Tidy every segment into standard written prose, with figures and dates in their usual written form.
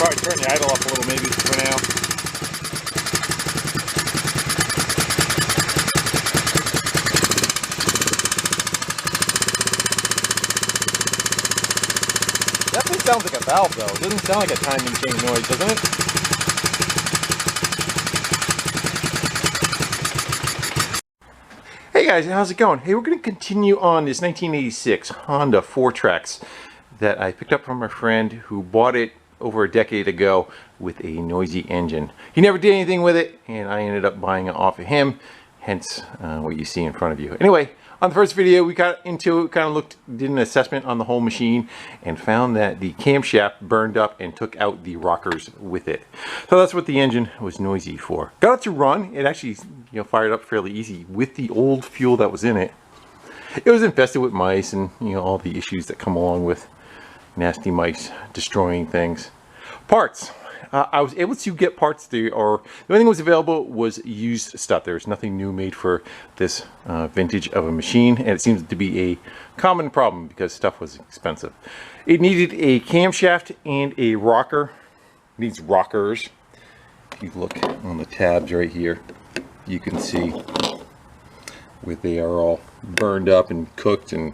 probably turn the idle up a little maybe for now. Definitely sounds like a valve though. It doesn't sound like a timing chain noise, doesn't it? Hey guys, how's it going? Hey, we're going to continue on this 1986 Honda fourtrax that I picked up from a friend who bought it over a decade ago with a noisy engine. He never did anything with it, and I ended up buying it off of him, hence what you see in front of you. Anyway, on the first video we got into it, did an assessment on the whole machine and found that the camshaft burned up and took out the rockers with it. So that's what the engine was noisy for. Got it to run. It actually, fired up fairly easy with the old fuel that was in it. It was infested with mice and all the issues that come along with nasty mice destroying things. Parts. I was able to get parts there, or the only thing that was available was used stuff. There was nothing new made for this vintage of a machine, and it seems to be a common problem because stuff was expensive. It needed a camshaft and a rocker. It needs rockers. If you look on the tabs right here, you can see where they are all burned up and cooked and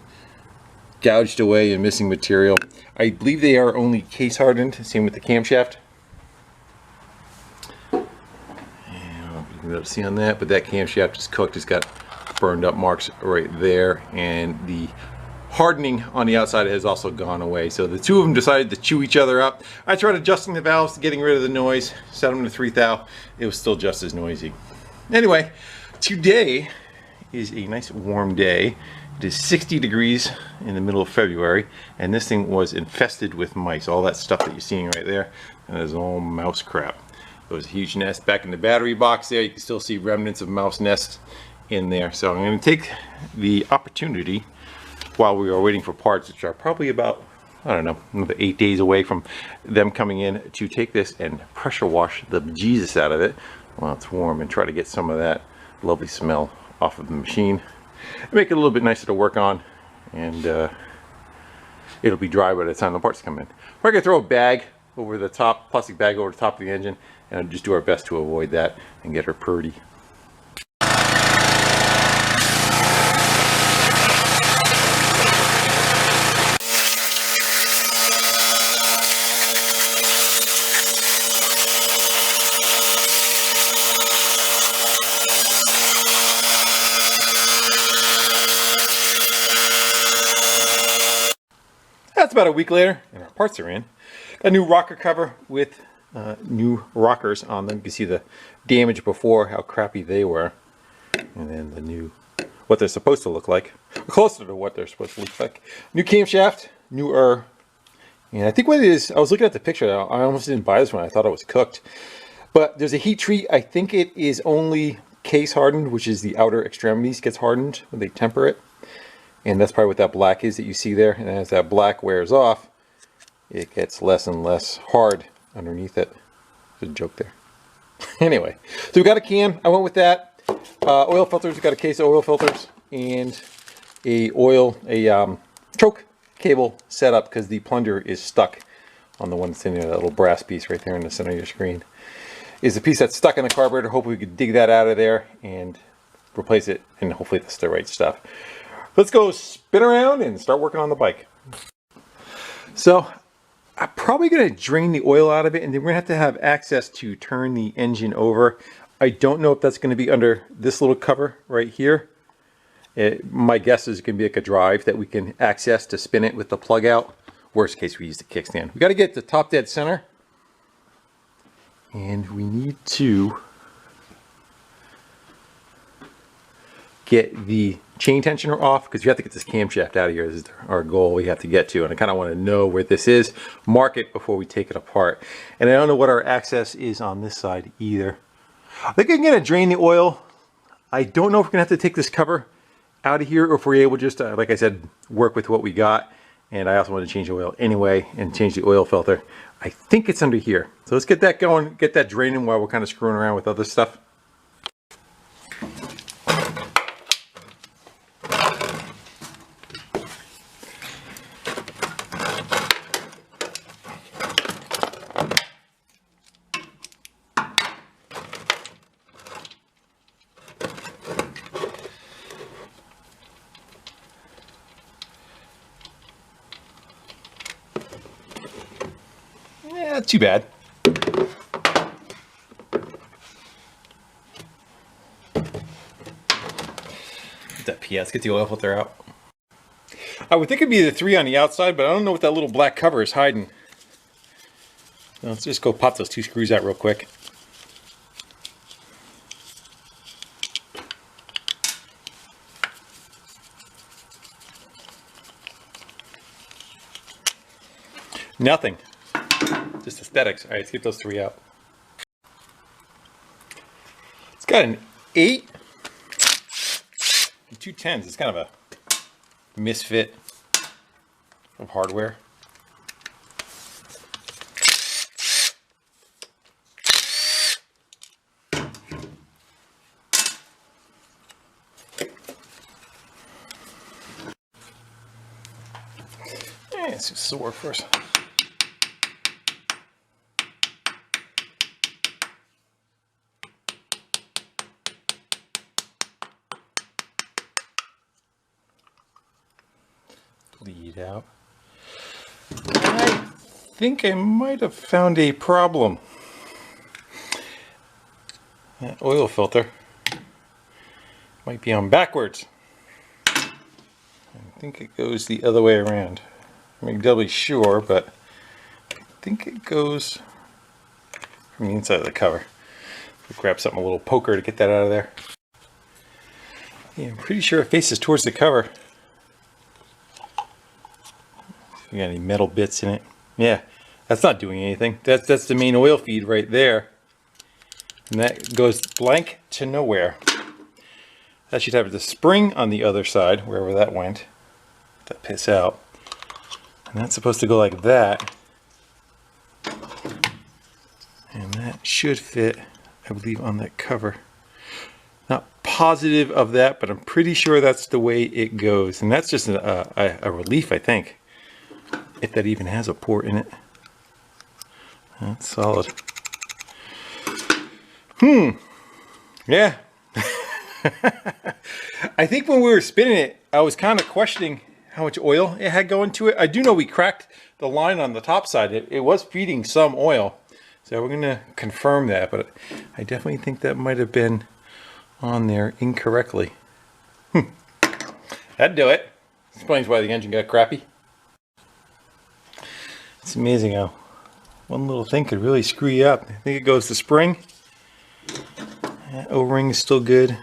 gouged away and missing material. I believe they are only case hardened, same with the camshaft. You can see on that, but that camshaft is cooked. It's got burned up marks right there, and the hardening on the outside has also gone away. So the two of them decided to chew each other up. I tried adjusting the valves, getting rid of the noise, set them to 3 thou. It was still just as noisy. Anyway, today is a nice warm day. It is 60 degrees in the middle of February, and this thing was infested with mice. All that stuff that you're seeing right there, and is all mouse crap. There was a huge nest back in the battery box there. You can still see remnants of mouse nests in there. So I'm going to take the opportunity while we are waiting for parts, which are probably about, I don't know, another 8 days away from them coming in, to take this and pressure wash the bejesus out of it while it's warm and try to get some of that lovely smell off of the machine. Make it a little bit nicer to work on, and it'll be dry by the time the parts come in. We're going to throw a bag over the top, plastic bag over the top of the engine, and just do our best to avoid that and get her purdy. That's about a week later, and our parts are in. A new rocker cover with new rockers on them. You can see the damage before, how crappy they were, and then the new, what they're supposed to look like, closer to what they're supposed to look like. New camshaft, newer, and I think what it is, I was looking at the picture, I almost didn't buy this one. I thought it was cooked, but there's a heat treat. I think it is only case hardened, which is the outer extremities gets hardened when they temper it, and that's probably what that black is that you see there. And as that black wears off, it gets less and less hard underneath it. There's a joke there. Anyway, so we got a can. I went with that. Oil filters. We got a case of oil filters and a choke cable set up because the plunger is stuck on the one that's in there. That little brass piece right there in the center of your screen is the piece that's stuck in the carburetor. Hopefully we could dig that out of there and replace it, and hopefully that's the right stuff. Let's go spin around and start working on the bike. So I'm probably going to drain the oil out of it, and then we're going to have access to turn the engine over. I don't know if that's going to be under this little cover right here. My guess is it can be like a drive that we can access to spin it with the plug out. Worst case, we use the kickstand. We got to get the top dead center, and we need to get the chain tensioner off because we have to get this camshaft out of here. This is our goal we have to get to, and I kind of want to know where this is, mark it before we take it apart. And I don't know what our access is on this side either. I think I'm going to drain the oil. I don't know if we're going to have to take this cover out of here, or if we're able just to, like I said, work with what we got. And I also want to change the oil anyway and change the oil filter. I think it's under here. So let's get that going, get that draining while we're kind of screwing around with other stuff. Yeah, not too bad. That PS, get the oil filter out. I would think it'd be the 3 on the outside, but I don't know what that little black cover is hiding. Let's just go pop those 2 screws out real quick. Nothing. Just aesthetics. All right, let's get those 3 out. It's got an 8 and 2 10s. It's kind of a misfit of hardware. Let's just sore first. Bleed out. I think I might have found a problem. That oil filter might be on backwards. I think it goes the other way around. I'm not doubly sure, but I think it goes from the inside of the cover. We'll grab something, a little poker, to get that out of there. Yeah, I'm pretty sure it faces towards the cover. If you got any metal bits in it. Yeah, that's not doing anything. That's the main oil feed right there. And that goes blank to nowhere. That should have the spring on the other side, wherever that went. That piss out. And that's supposed to go like that. And that should fit, I believe, on that cover. Not positive of that, but I'm pretty sure that's the way it goes. And that's just a relief, I think. If that even has a port in it. That's solid. Yeah. I think when we were spinning it, I was kind of questioning how much oil it had going to it. I do know we cracked the line on the top side. It was feeding some oil. So we're going to confirm that, but I definitely think that might have been on there incorrectly. That'd do it. Explains why the engine got crappy. It's amazing how one little thing could really screw you up. I think it goes to spring. That O-ring is still good.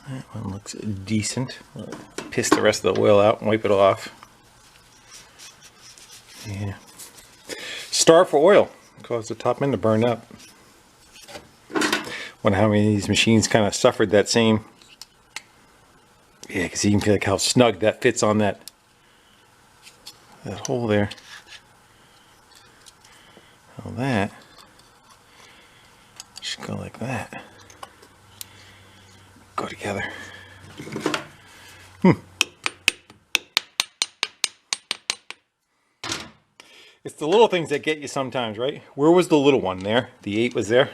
That one looks decent. I'll piss the rest of the oil out and wipe it off. Yeah. Starve for oil. Cause the top end to burn up. Wonder how many of these machines kind of suffered that same. Yeah, because you can feel like how snug that fits on that hole there. Well, that should go like that. Go together. It's the little things that get you sometimes, right? Where was the little one there? The 8 was there?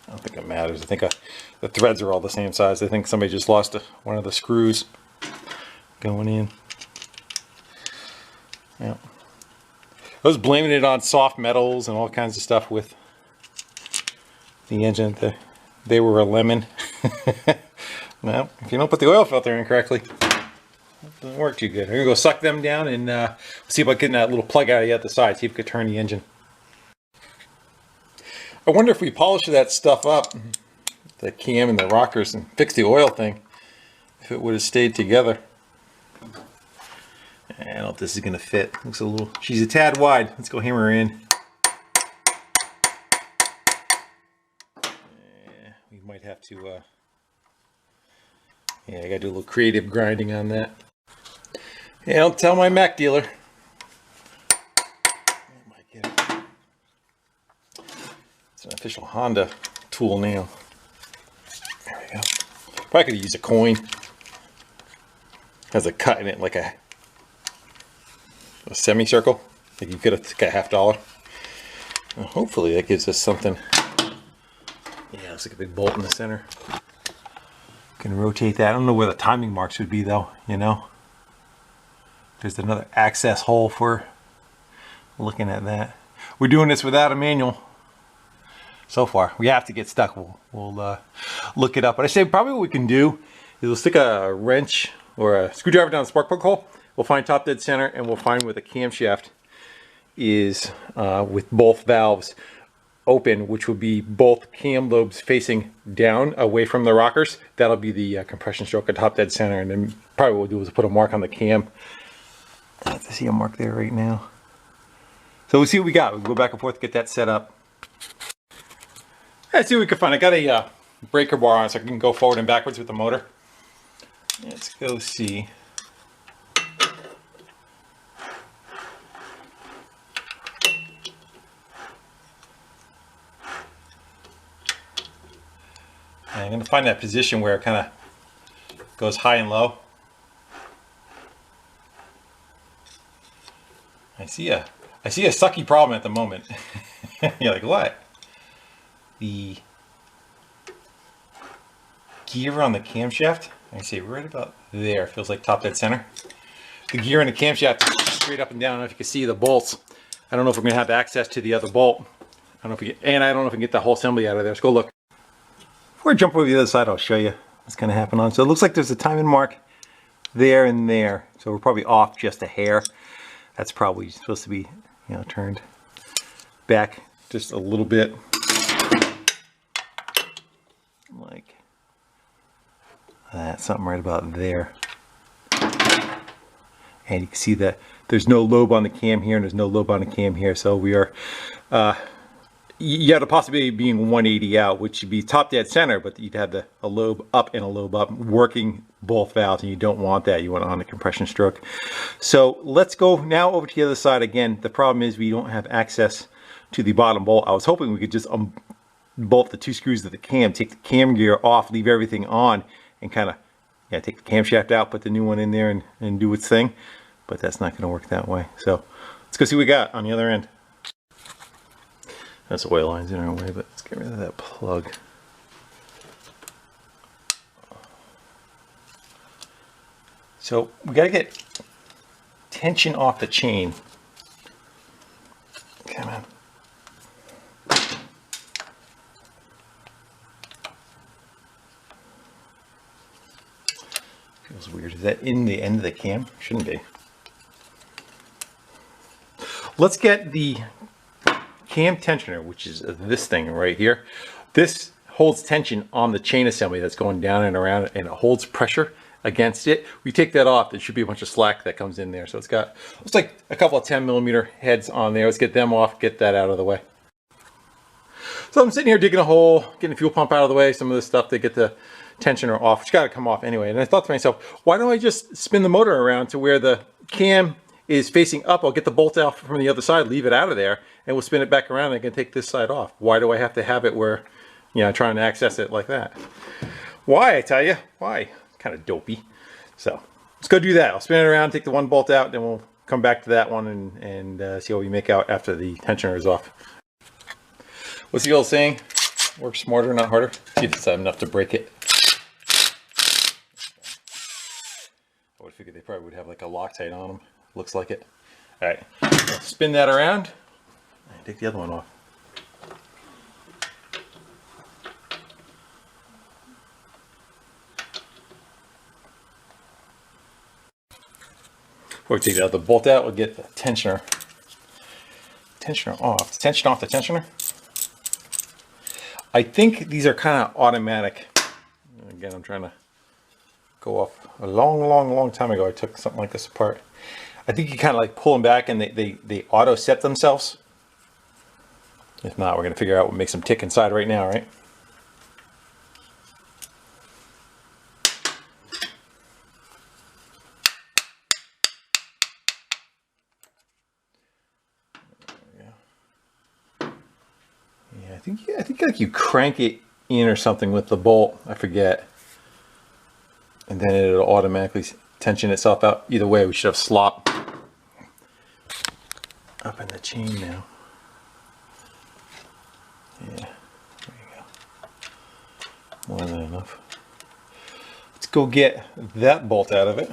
I don't think it matters. I think the threads are all the same size. I think somebody just lost one of the screws going in. Yeah. I was blaming it on soft metals and all kinds of stuff with the engine. They were a lemon. Well, if you don't put the oil filter in correctly, it doesn't work too good. I'm going to go suck them down and see if I can get that little plug out of the other side, see if we could turn the engine. I wonder if we polish that stuff up, the cam and the rockers, and fix the oil thing, if it would have stayed together. I don't know if this is going to fit. Looks a little, she's a tad wide. Let's go hammer her in. Yeah, we might have to, yeah, I got to do a little creative grinding on that. Yeah, don't tell my Mac dealer. It's an official Honda tool now. There we go. Probably could have used a coin. Has a cut in it like a semicircle. Like you could have took a $50. Well, hopefully that gives us something. Yeah, looks like a big bolt in the center. Can rotate that. I don't know where the timing marks would be though, you know. There's another access hole for looking at that. We're doing this without a manual so far. We have to get stuck. We'll look it up. But I say probably what we can do is we'll stick a wrench or a screwdriver down the spark plug hole. We'll find top dead center, and we'll find where the camshaft is with both valves open, which would be both cam lobes facing down away from the rockers. That'll be the compression stroke at top dead center. And then probably what we'll do is put a mark on the cam. I see a mark there right now. So we'll see what we got. We'll go back and forth, get that set up. Let's see what we can find. I got a breaker bar on so I can go forward and backwards with the motor. Let's go see. And I'm going to find that position where it kind of goes high and low. I see a sucky problem at the moment. You're like, what? The gear on the camshaft, I say right about there, feels like top dead center. The gear in the camshaft is straight up and down. I don't know if you can see the bolts. I don't know if we're going to have access to the other bolt. I don't know if we get, and I don't know if we can get the whole assembly out of there. Let's go look. Before I jump over the other side, I'll show you what's going to happen on. So it looks like there's a timing mark there and there. So we're probably off just a hair. That's probably supposed to be, you know, turned back just a little bit. Like that, something right about there. And you can see that there's no lobe on the cam here and there's no lobe on the cam here. So we are, you have the possibility of being 180 out, which would be top dead center, but you'd have a lobe up and a lobe up working both valves, and you don't want that. You want it on the compression stroke. So let's go now over to the other side. Again, the problem is we don't have access to the bottom bolt. I was hoping we could just bolt the two screws of the cam, take the cam gear off, leave everything on, and kind of take the camshaft out, put the new one in there and do its thing. But that's not going to work that way. So let's go see what we got on the other end. That's oil lines in our way, but let's get rid of that plug. So we got to get tension off the chain. Come on. Feels weird. Is that in the end of the cam? Shouldn't be. Let's get the cam tensioner, which is this thing right here. This holds tension on the chain assembly that's going down and around, and it holds pressure against it. We take that off, there should be a bunch of slack that comes in there. So it's got, looks like a couple of 10mm heads on there. Let's get them off, get that out of the way. So I'm sitting here digging a hole, getting the fuel pump out of the way, some of this stuff to get the tensioner off. It's got to come off anyway. And I thought to myself, why don't I just spin the motor around to where the cam is facing up? I'll get the bolt out from the other side, leave it out of there, and we'll spin it back around and I can take this side off. Why do I have to have it where, you know, trying to access it like that? Why, I tell you? Why? Kind of dopey. So let's go do that. I'll spin it around, take the one bolt out, then we'll come back to that one and see what we make out after the tensioner is off. What's the old saying? Work smarter, not harder. See if it's enough to break it. I would figure they probably would have like a Loctite on them. Looks like it. All right, I'll spin that around and take the other one off. Before we take the other bolt out, we'll get the tensioner off. Tension off the tensioner. I think these are kind of automatic. Again, I'm trying to go off. A long time ago, I took something like this apart. I think you kind of like pull them back and they auto set themselves. If not, we're going to figure out what makes them tick inside right now, right? I think like you crank it in or something with the bolt, I forget, and then it'll automatically tension itself out. Either way, we should have slop up in the chain now. Yeah, there you go. More than enough. Let's go get that bolt out of it.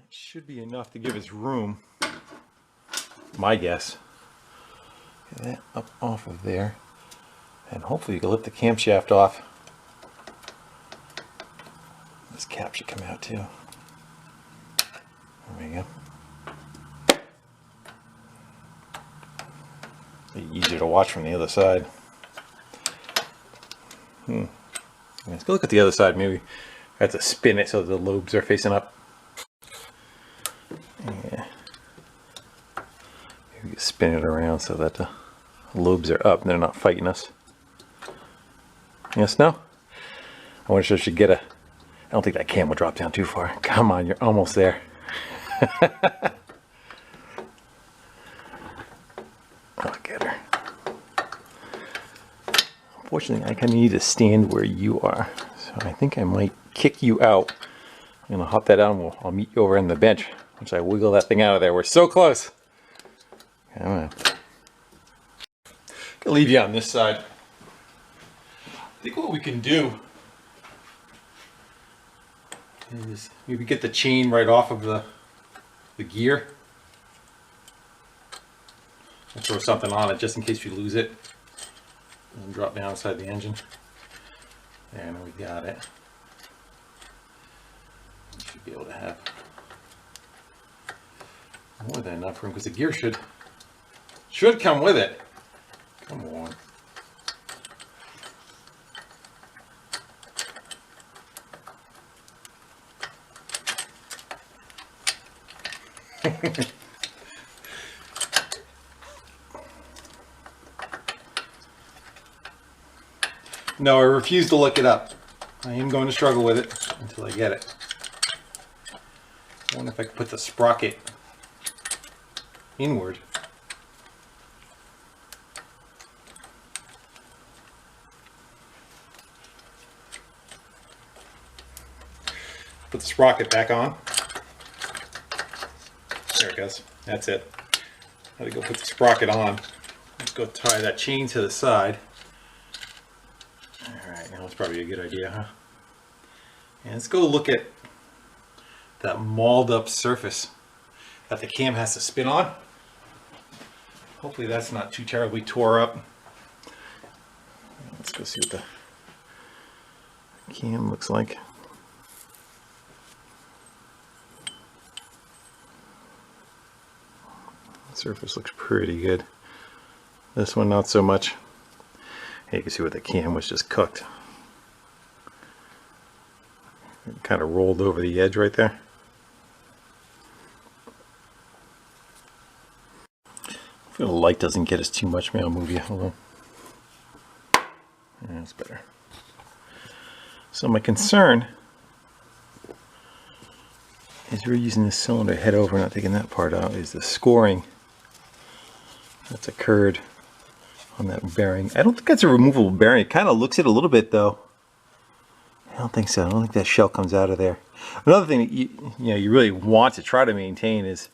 Should be enough to give us room, my guess. Get that up off of there, and hopefully you can lift the camshaft off. This cap should come out too. There we go. Be easier to watch from the other side. Let's go look at the other side. Maybe I have to spin it so the lobes are facing up. Yeah. Maybe spin it around so that the lobes are up and they're not fighting us. Yes, no? I wonder if I should get a... I don't think that cam will drop down too far. Come on, you're almost there. I'll get her. Unfortunately, I kind of need to stand where you are. So I think I might kick you out. I'm going to hop that out and I'll meet you over on the bench. Once I wiggle that thing out of there. We're so close. Come on. I'll leave you on this side. I think what we can do is maybe get the chain right off of the gear and throw something on it just in case we lose it, and drop down inside the engine. There, and we got it. We should be able to have more than enough room because the gear should come with it. Come on. No, I refuse to look it up. I am going to struggle with it until I get it. I wonder if I can put the sprocket inward. Put the sprocket back on. There it goes. That's it. Now to go put the sprocket on. Let's go tie that chain to the side. Alright, now that's probably a good idea, huh? And let's go look at that mauled up surface that the cam has to spin on. Hopefully that's not too terribly tore up. Let's go see what the cam looks like. The surface looks pretty good. This one not so much. Hey, you can see where the cam was just cooked. It kind of rolled over the edge right there. If the light doesn't get us too much, maybe I'll move you. Hold on. Yeah, that's better. So my concern is we're using this cylinder head over, not taking that part out, is the scoring that's occurred on that bearing. I don't think that's a removable bearing. It kind of looks it a little bit though. I don't think so. I don't think that shell comes out of there. Another thing that you really want to try to maintain is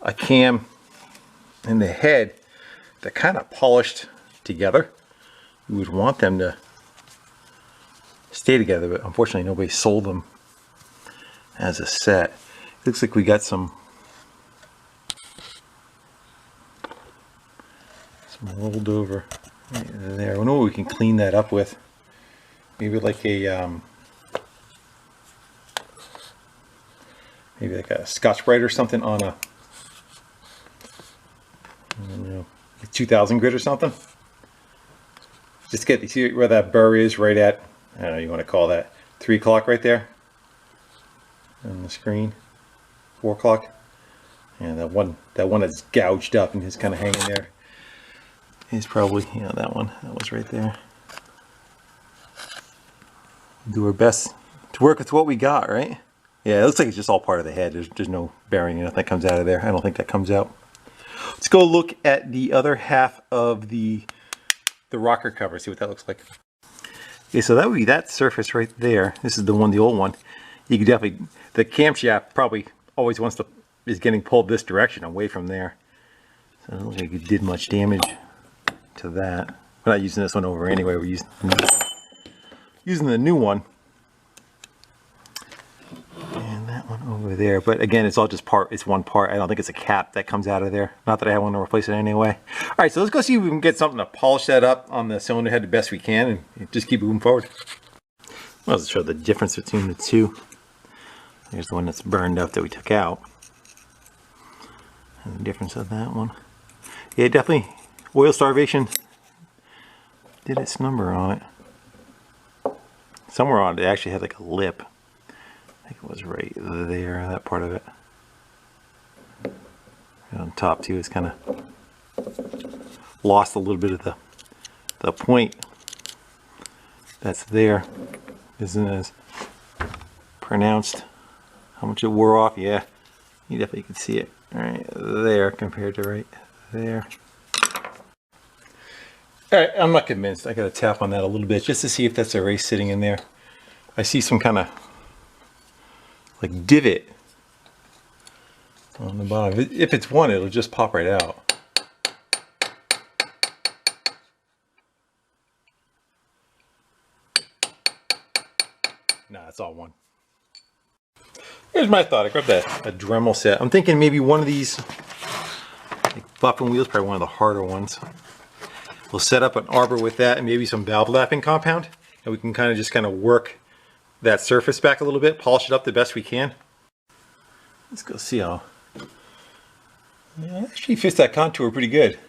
a cam and the head. They're kind of polished together. You would want them to stay together, but unfortunately nobody sold them as a set. Looks like we got some rolled over right there. I wonder what we can clean that up with. Maybe like a Scotch-Brite or something on a, I don't know, 2000 grit or something. Just get, you see where that burr is right at, I don't know, you want to call that 3 o'clock right there on the screen, 4 o'clock. And that one that's gouged up and is kind of hanging there is probably, that one. That was right there. Do our best to work with what we got, right? Yeah, it looks like it's just all part of the head. There's no bearing or nothing that comes out of there. I don't think that comes out. Let's go look at the other half of the rocker cover, see what that looks like. Okay, so that would be that surface right there. This is the one, the old one. You could definitely, the camshaft probably always is getting pulled this direction away from there. So it doesn't look like it did much damage to that. We're not using this one over anyway. We're using using the new one. And that one over there. But again, it's all just it's one part. I don't think it's a cap that comes out of there. Not that I want to replace it anyway. All right, so let's go see if we can get something to polish that up on the cylinder head the best we can and just keep moving forward. Well, let's show the difference between the two. There's the one that's burned up that we took out. And the difference of that one. Yeah, definitely oil starvation did its number on it. Somewhere on it, it actually had like a lip. I think it was right there, that part of it. And on top too, it's kind of lost a little bit of the point that's there. Isn't as pronounced. How much it wore off, yeah, you definitely can see it right there compared to right there. Alright, I'm not convinced. I gotta tap on that a little bit just to see if that's erase sitting in there. I see some kind of like divot on the bottom. If it's one, it'll just pop right out. Nah, it's all one. Here's my thought. I grabbed a Dremel set. I'm thinking maybe one of these like buffing wheels, probably one of the harder ones. We'll set up an arbor with that and maybe some valve lapping compound, and we can kind of work that surface back a little bit, polish it up the best we can. Let's go see how. Yeah, it actually fits that contour pretty good.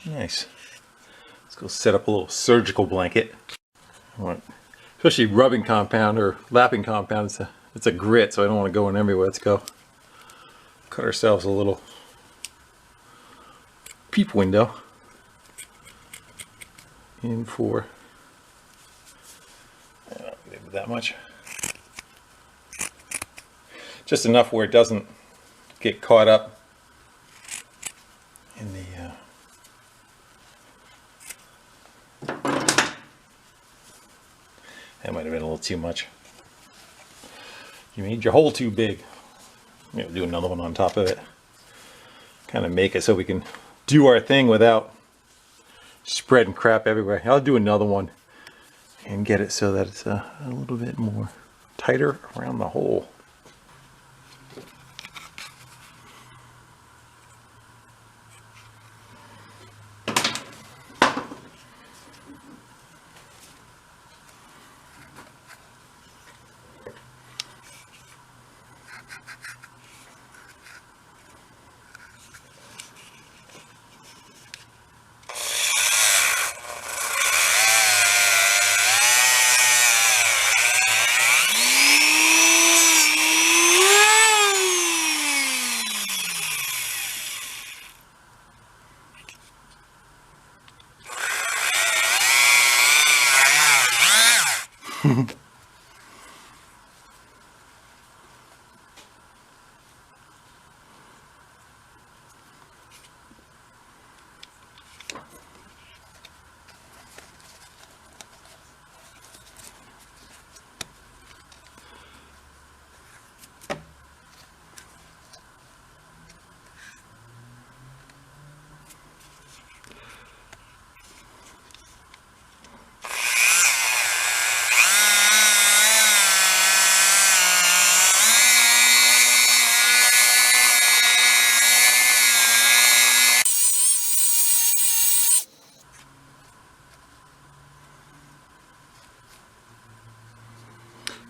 Nice. Let's go set up a little surgical blanket. Especially rubbing compound or lapping compound. It's a grit, so I don't want to go in everywhere. Let's go cut ourselves a little peep window in for that much, just enough where it doesn't get caught up in the that might have been a little too much. You made your hole too big. Maybe do another one on top of it, kind of make it so we can do our thing without spreading crap everywhere. I'll do another one and get it so that it's a little bit more tighter around the hole.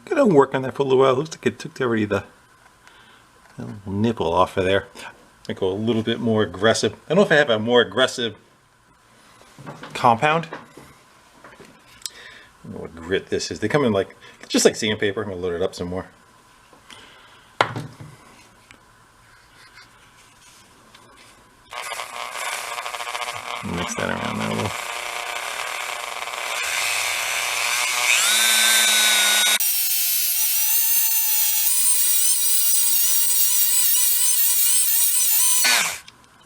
Gonna work on that for a little while. Looks like it took already the little nipple off of there. I go a little bit more aggressive. I don't know if I have a more aggressive compound. I don't know what grit this is. They come in like just like sandpaper. I'm gonna load it up some more. Mix that around there a little.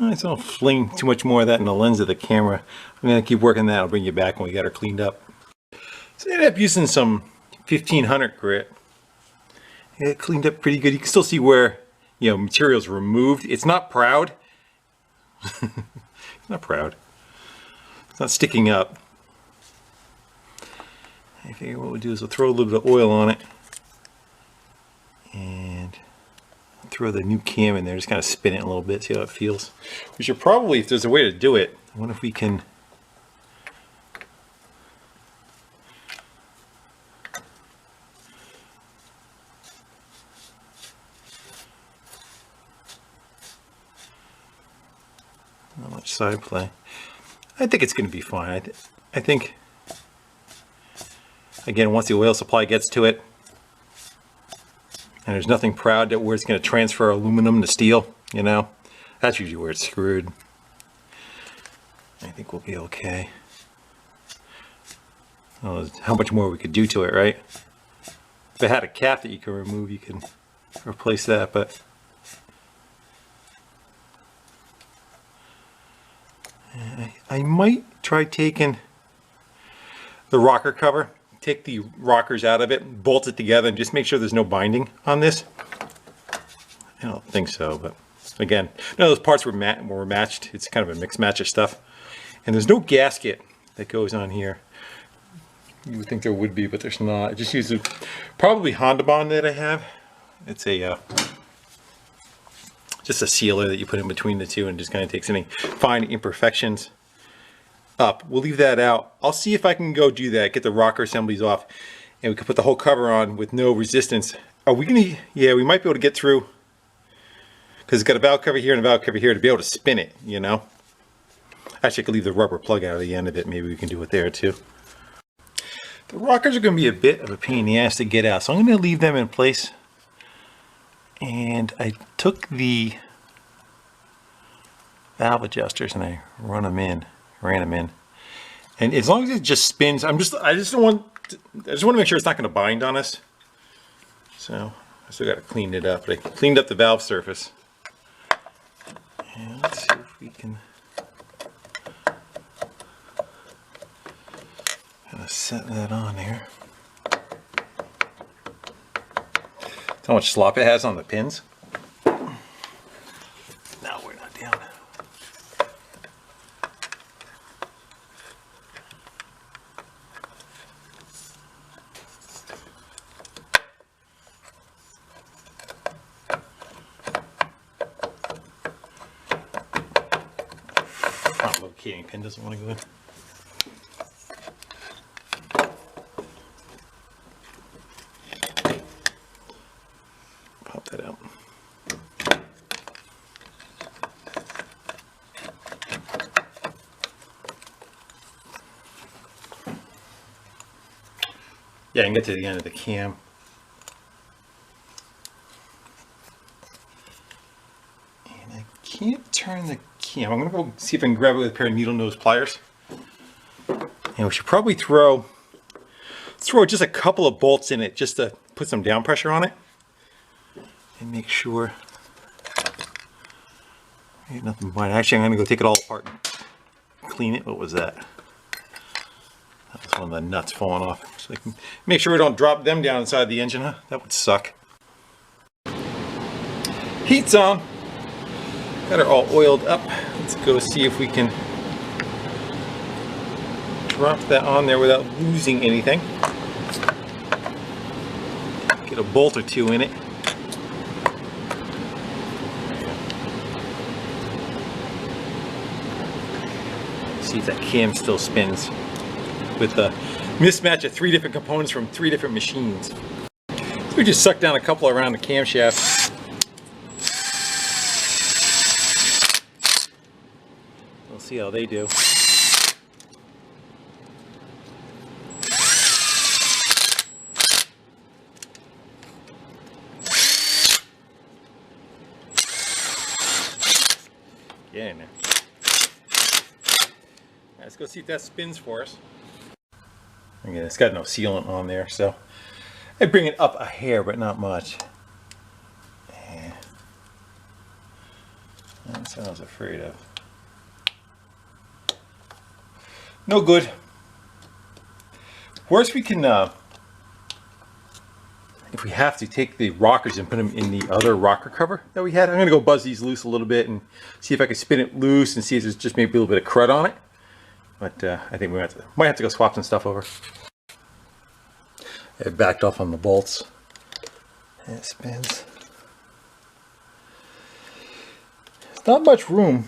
Alright, so don't fling too much more of that in the lens of the camera. I'm going to keep working that. I'll bring you back when we got her cleaned up. So I ended up using some 1500 grit. It cleaned up pretty good. You can still see where, you know, material's removed. It's not proud. It's not proud. It's not sticking up. I figure what we'll do is we'll throw a little bit of oil on it and throw the new cam in there, just kind of spin it a little bit, see how it feels. We should probably, if there's a way to do it, I wonder if we can not much side play. I think it's going to be fine. I think, again, once the oil supply gets to it, and there's nothing proud that where it's going to transfer aluminum to steel, you know, that's usually where it's screwed. I think we'll be okay. Oh, how much more we could do to it, right? If it had a cap that you can remove, you can replace that, but I might try taking the rocker cover, take the rockers out of it, bolt it together, and just make sure there's no binding on this. I don't think so, but again, none of those parts were matched. It's kind of a mix match of stuff. And there's no gasket that goes on here. You would think there would be, but there's not. I just use probably Honda Bond that I have. It's a just a sealer that you put in between the two and just kind of takes any fine imperfections up. We'll leave that out. I'll see if I can go do that, get the rocker assemblies off, and we can put the whole cover on with no resistance. Are we gonna, yeah, we might be able to get through, because it's got a valve cover here and a valve cover here to be able to spin it, you know. Actually, I could leave the rubber plug out of the end of it. Maybe we can do it there too. The rockers are going to be a bit of a pain in the ass to get out, so I'm going to leave them in place. And I took the valve adjusters and I ran them in. And as long as it just spins, I just want to make sure it's not going to bind on us. So I still got to clean it up. But I cleaned up the valve surface. And let's see if we can kind of set that on there. How much slop it has on the pins? No, we're not down. Front locating pin doesn't want to go in. Pop that out. Yeah, I can get to the end of the cam. And I can't turn the cam. I'm going to go see if I can grab it with a pair of needle nose pliers. And we should probably throw just a couple of bolts in it just to put some down pressure on it. And make sure ain't nothing behind. Actually, I'm going to go take it all apart and clean it. What was that? That was one of the nuts falling off. So I can make sure we don't drop them down inside the engine, huh? That would suck. Heat's on. Got her all oiled up. Let's go see if we can drop that on there without losing anything. Get a bolt or two in it. See if that cam still spins with the mismatch of 3 different components from 3 different machines. So we just suck down a couple around the camshaft. We'll see how they do. Get in there. Let's go see if that spins for us. Again, it's got no sealant on there, so I bring it up a hair, but not much. Yeah. That's what I was afraid of. No good. Worst we can, if we have to, take the rockers and put them in the other rocker cover that we had. I'm going to go buzz these loose a little bit and see if I can spin it loose and see if there's just maybe a little bit of crud on it. But I think we might have to go swap some stuff over. It backed off on the bolts. And it spins. There's not much room.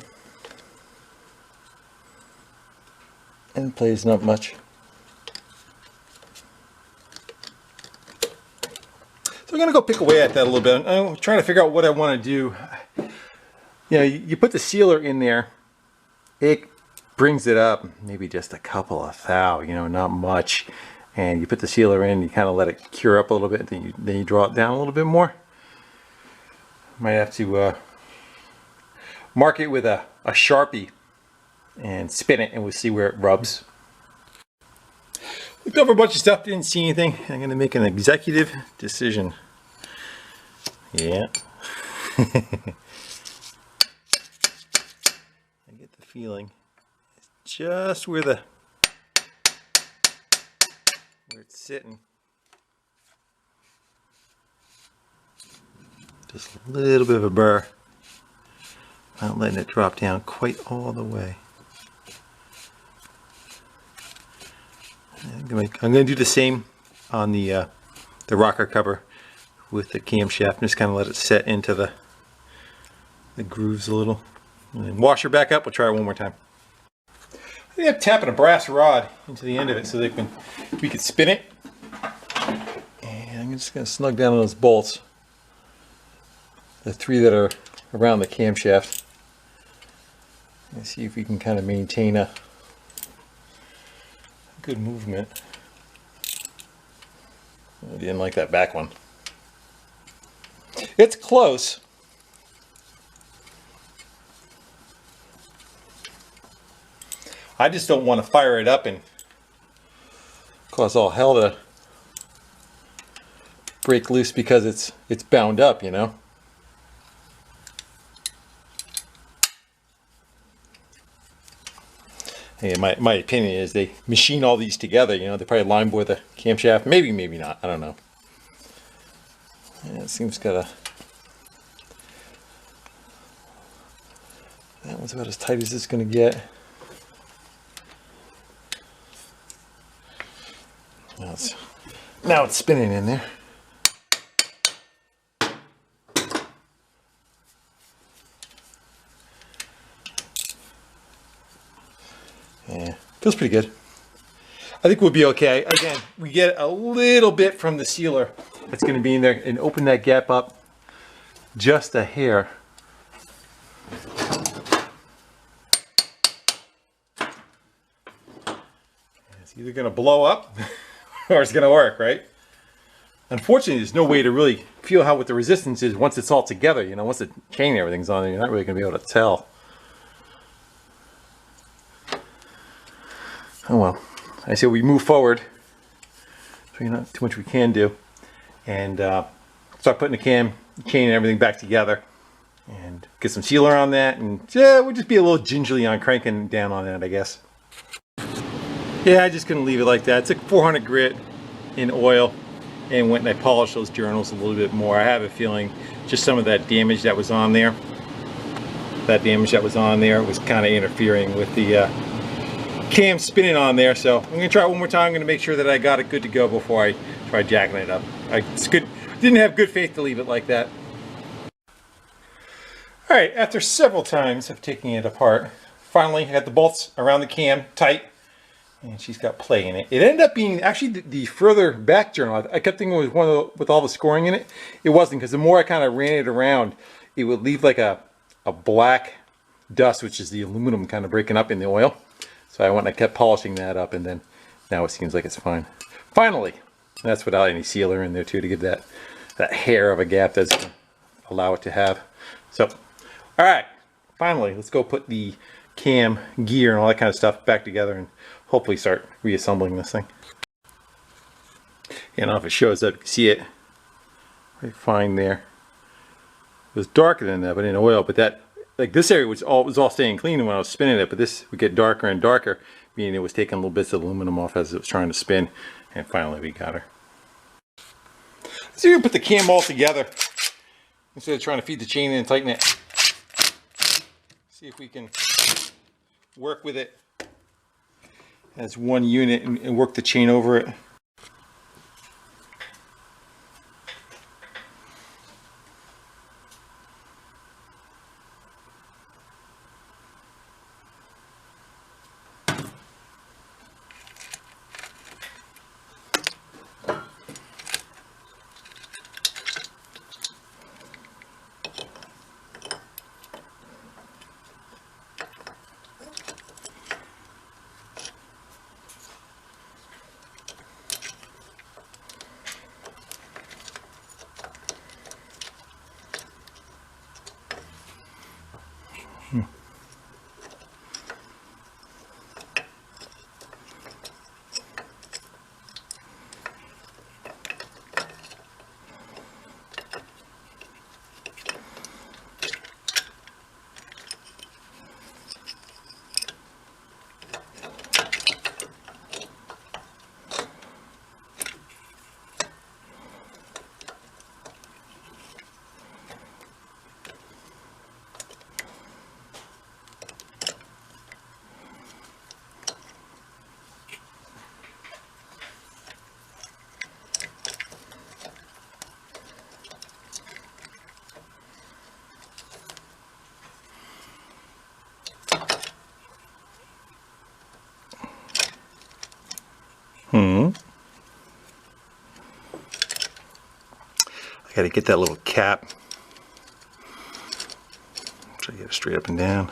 And plays not much. So I'm going to go pick away at that a little bit. I'm trying to figure out what I want to do. You know, you put the sealer in there, it brings it up maybe just a couple of thou, you know, not much. And you put the sealer in, you kind of let it cure up a little bit, then you draw it down a little bit more. Might have to mark it with a Sharpie and spin it, and we'll see where it rubs. Looked over a bunch of stuff, didn't see anything. I'm going to make an executive decision. Yeah. I get the feeling it's just where it's sitting. Just a little bit of a burr. Not letting it drop down quite all the way. I'm going to do the same on the rocker cover with the camshaft. Just kind of let it set into the grooves a little. And then wash her back up. We'll try it one more time. I think I'm tapping a brass rod into the end of it so that we can spin it. And I'm just going to snug down on those bolts. The 3 that are around the camshaft. And see if we can kind of maintain a good movement. I didn't like that back one. It's close. I just don't want to fire it up and cause all hell to break loose because it's bound up, you know. Hey, my opinion is they machine all these together, you know. They probably line bore the camshaft, maybe not, I don't know. Yeah, it seems that one's about as tight as it's going to get. Now it's spinning in there. Yeah, feels pretty good. I think we'll be okay. Again, we get a little bit from the sealer that's going to be in there, and open that gap up just a hair. It's either going to blow up or it's going to work, right? Unfortunately, there's no way to really feel what the resistance is once it's all together. You know, once the chain and everything's on there, you're not really going to be able to tell. Oh well, I say we move forward. So not too much we can do, and start putting the chain and everything back together, and get some sealer on that, and yeah, we'll just be a little gingerly on cranking down on that, I guess. Yeah, I just couldn't leave it like that. Took 400 grit in oil, and went and I polished those journals a little bit more. I have a feeling just some of that damage that was on there, was kind of interfering with the cam spinning on there. So I'm gonna try it one more time. I'm gonna make sure that I got it good to go before I try jacking it up. Didn't have good faith to leave it like that. All right, after several times of taking it apart, finally I got the bolts around the cam tight, and she's got play in it. It ended up being actually the further back journal. I kept thinking it was one with all the scoring in it. It wasn't, because the more I kind of ran it around, it would leave like a black dust, which is the aluminum kind of breaking up in the oil. So I went and I kept polishing that up, and then now it seems like it's fine. Finally, that's without any sealer in there too, to give that hair of a gap that's gonna allow it to have. So, all right, finally, let's go put the cam gear and all that kind of stuff back together and hopefully start reassembling this thing. And I don't know if it shows up, you can see it right fine there. It was darker than that, but in oil, but that, like this area was all staying clean when I was spinning it, but this would get darker and darker, meaning it was taking little bits of aluminum off as it was trying to spin, and finally we got her. So we're gonna put the cam all together instead of trying to feed the chain in and tighten it. See if we can work with it as one unit and work the chain over it. Got to get that little cap. Try to get it straight up and down.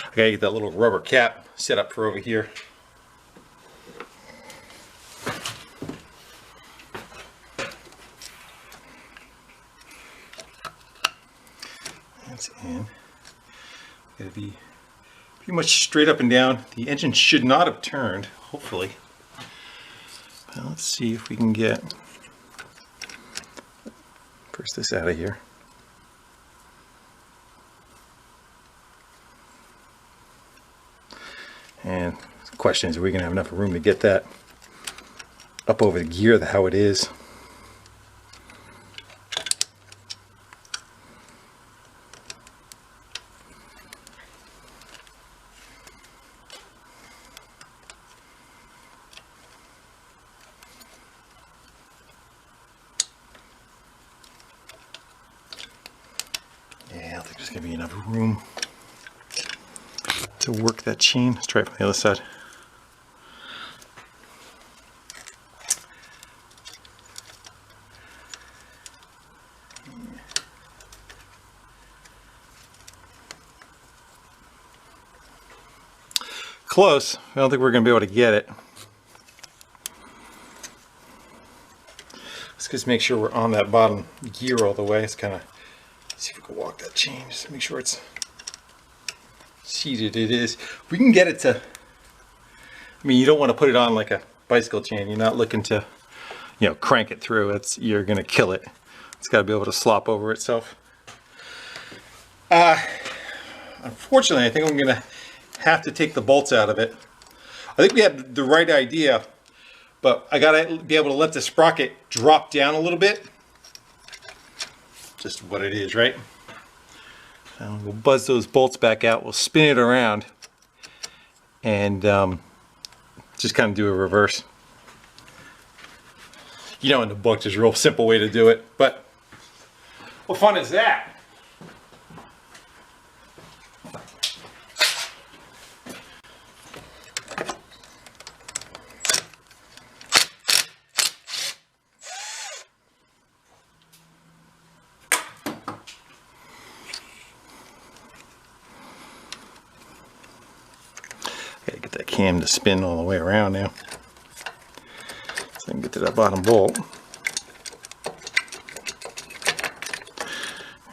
I got to get that little rubber cap set up for over here. That's in. Got to be pretty much straight up and down. The engine should not have turned, hopefully. Now let's see if we can get first this out of here. And the question is, are we going to have enough room to get that up over the gear how it is? Yeah, I don't think there's going to be enough room to work that chain. Let's try it from the other side. Close. I don't think we're going to be able to get it. Let's just make sure we're on that bottom gear all the way. Let's kind of see if we can walk that chain just to make sure it's seated. It is. We can get it to, I mean, you don't want to put it on like a bicycle chain. You're not looking to, you know, crank it through. You're going to kill it. It's got to be able to slop over itself. Unfortunately, I think I'm going to have to take the bolts out of it. I think we had the right idea, but I got to be able to let the sprocket drop down a little bit. Just what it is, right? We'll buzz those bolts back out, we'll spin it around, and just kind of do a reverse. You know, in the book there's a real simple way to do it, but what fun is that? Gotta get that cam to spin all the way around now, so I can get to that bottom bolt.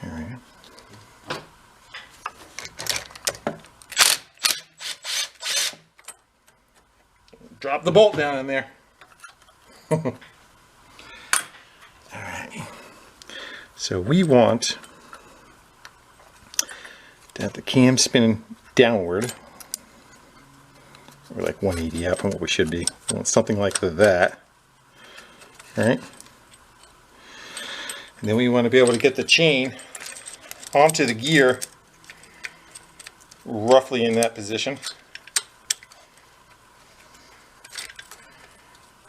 There we go. Drop the bolt down in there. All right. So we want to have the cam spinning downward. We're like 180 out from what we should be. We want something like that. All right. And then we want to be able to get the chain onto the gear roughly in that position.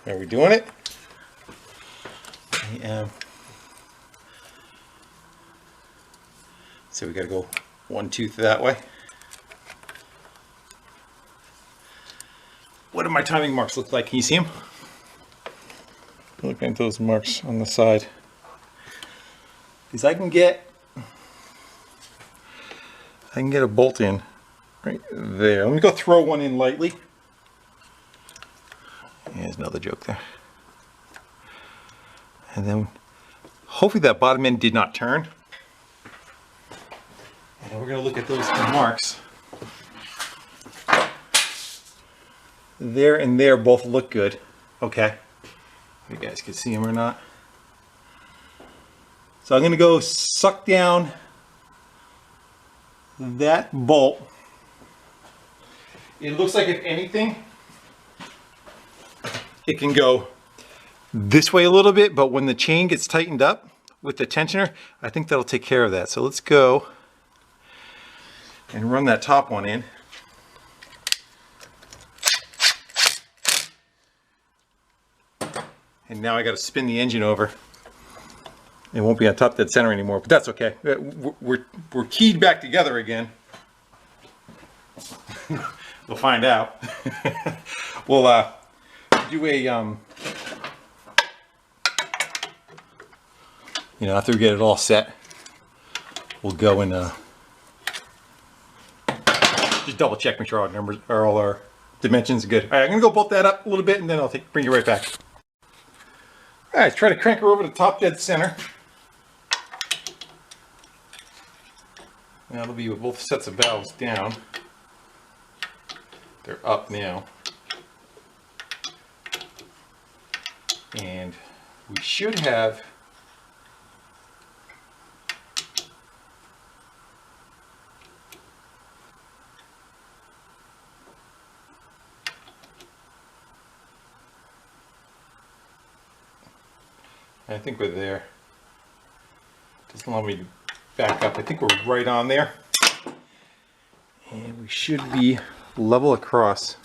Are we doing it? I am. So we got to go one tooth that way. What do my timing marks look like? Can you see them? Look at those marks on the side. Because I can get a bolt in right there. Let me go throw one in lightly. There's another joke there. And then hopefully that bottom end did not turn. And we're going to look at those marks. There and there both look good. Okay. If you guys can see them or not. So I'm going to go suck down that bolt. It looks like, if anything, it can go this way a little bit, but when the chain gets tightened up with the tensioner, I think that'll take care of that. So let's go and run that top one in. And now I got to spin the engine over. It won't be on top dead center anymore, but that's okay. We're keyed back together again. We'll find out. We'll do a you know, after we get it all set, we'll go and just double check, make sure our numbers are all our dimensions are good. All right, I'm gonna go bolt that up a little bit and then I'll bring you right back. All right, try to crank her over the top dead center. That'll be with both sets of valves down. They're up now. And we should have I think we're there. Doesn't allow me to back up. I think we're right on there. And we should be level across.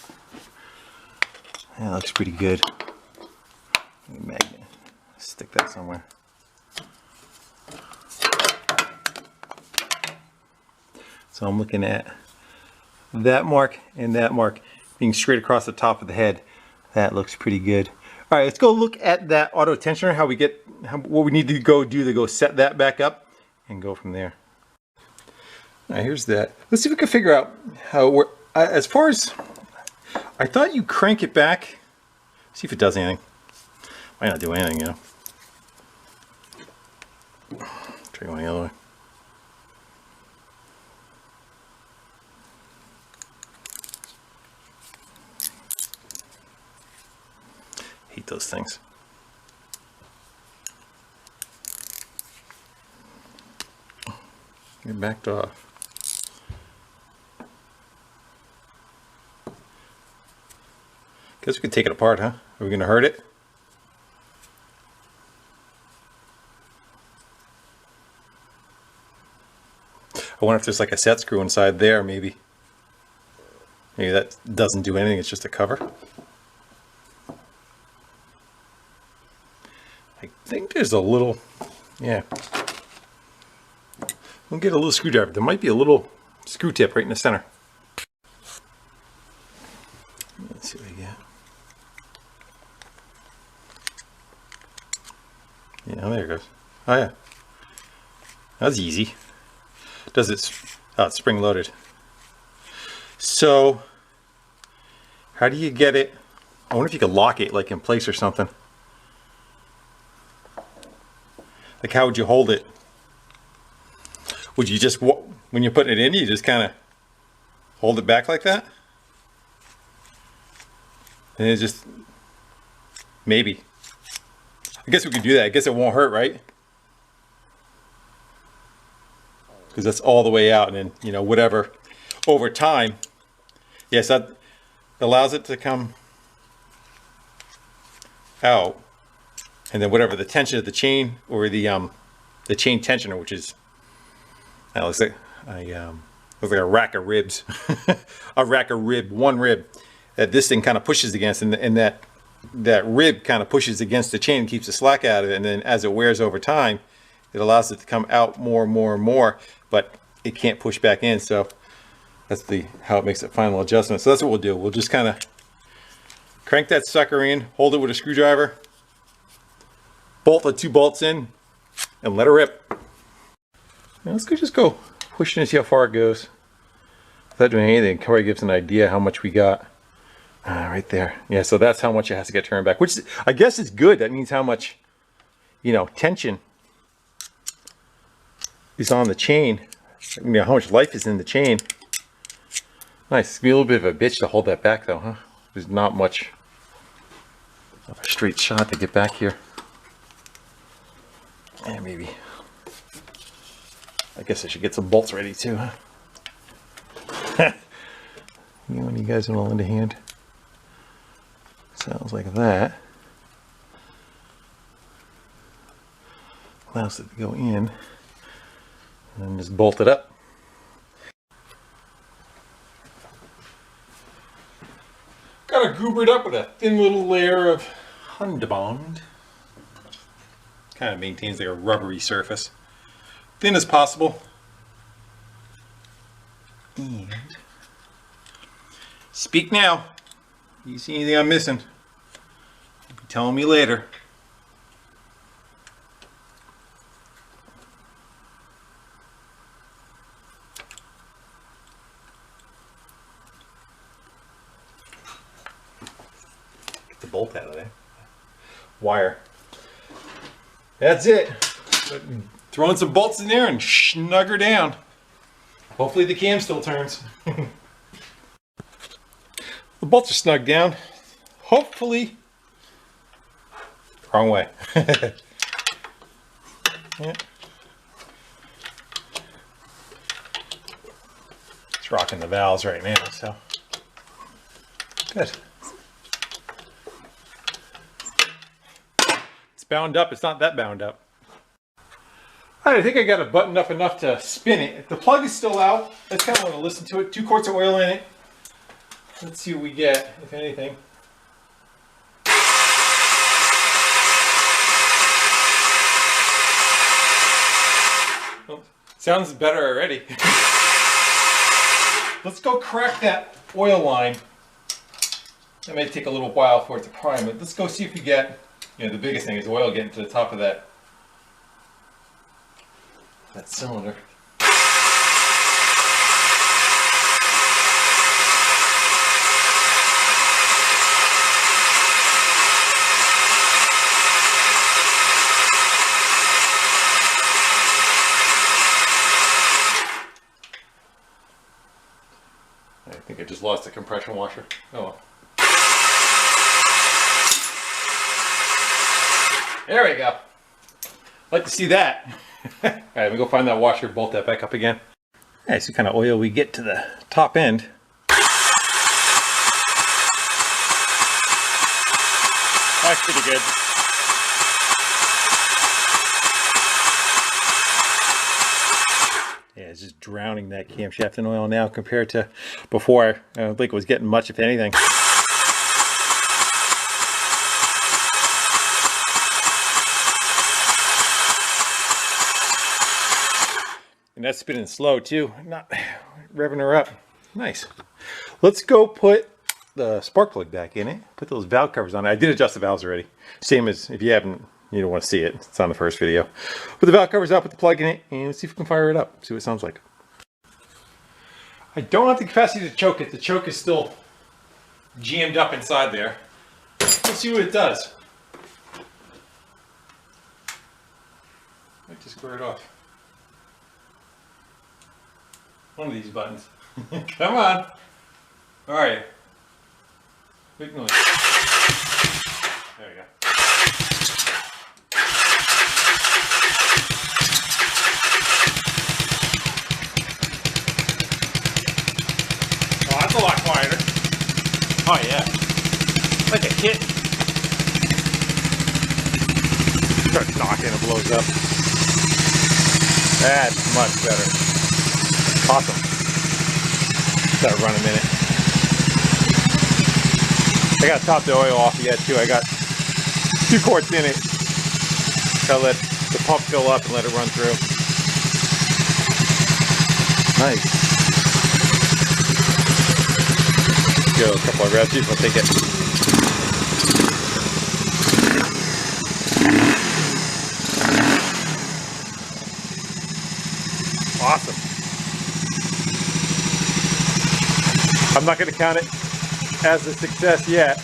That looks pretty good. Magnet. Stick that somewhere. So I'm looking at that mark and that mark being straight across the top of the head. That looks pretty good. All right, let's go look at that auto tensioner, what we need to go do to go set that back up and go from there. All right, here's that. Let's see if we can figure out how it works. As far as, I thought you crank it back, see if it does anything. Might not do anything, you know. Try going the other way. Hate those things. It backed off. Guess we could take it apart, huh? Are we gonna hurt it? I wonder if there's like a set screw inside there, maybe. Maybe that doesn't do anything, it's just a cover. I think there's a little, yeah. We'll get a little screwdriver. There might be a little screw tip right in the center. Let's see what we get. Yeah, there it goes. Oh yeah. That's easy. Does it? Oh, it's spring loaded. So, how do you get it? I wonder if you could lock it like in place or something. Like how would you hold it? Would you just, when you're putting it in, you just kind of hold it back like that? And it just, maybe. I guess we could do that. I guess it won't hurt, right? Because that's all the way out, and then, you know, whatever, over time, yes, that allows it to come out, and then whatever the tension of the chain, or the chain tensioner, which is, that looks like a rack of ribs, one rib that this thing kind of pushes against, and that rib kind of pushes against the chain and keeps the slack out of it, and then as it wears over time, it allows it to come out more and more and more, but it can't push back in. So that's how it makes the final adjustment. So that's what we'll do. We'll just kind of crank that sucker in, hold it with a screwdriver, bolt the 2 bolts in, and let her rip. Now let's just go pushing and see how far it goes. Without doing anything, Corey gives an idea how much we got. Right there. Yeah, so that's how much it has to get turned back, which I guess is good. That means how much, you know, tension is on the chain. You know, how much life is in the chain. Nice. It's be a little bit of a bitch to hold that back though, huh? There's not much of a straight shot to get back here. And maybe, I guess I should get some bolts ready too, huh? You guys want to lend a hand? Sounds like that. Allows it to go in, and then just bolt it up. Got it goobered up with a thin little layer of Hundabond. Kind of maintains like a rubbery surface. Thin as possible. And speak now. You see anything I'm missing? You'll be telling me later. wire. That's it. Throwing some bolts in there and snug her down. Hopefully the cam still turns. The bolts are snug down. Hopefully. Wrong way. Yeah. It's rocking the valves right now, so good. It's bound up. It's not that bound up. All right, I think I got it buttoned up enough to spin it. If the plug is still out, I just kind of want to listen to it. 2 quarts of oil in it. Let's see what we get, if anything. Oh, sounds better already. Let's go crack that oil line. It may take a little while for it to prime, but let's go see if we get, the biggest thing is oil getting to the top of that cylinder. I think I just lost the compression washer. Oh well. There we go. Like to see that. All right, let me go find that washer, bolt that back up again. All right, see what kind of oil we get to the top end. That's pretty good. Yeah, it's just drowning that camshaft in oil now compared to before. I don't think it was getting much, if anything. And that's spinning slow too, not revving her up. Nice. Let's go put the spark plug back in it. Put those valve covers on it. I did adjust the valves already. Same as if you haven't, you don't want to see it. It's on the first video. Put the valve covers out, put the plug in it, and let's see if we can fire it up. See what it sounds like. I don't have the capacity to choke it. The choke is still jammed up inside there. Let's see what it does. I might just square it off. One of these buttons. Come on. All right. Big noise. There we go. Oh, that's a lot quieter. Oh yeah. Like a kitten. Starts knocking, it blows up. That's much better. Awesome. Let it run a minute. I got to top the oil off yet too. I got 2 quarts in it. Gotta let the pump fill up and let it run through. Nice. Go a couple of ratties. I'll take it. Awesome. I'm not going to count it as a success yet.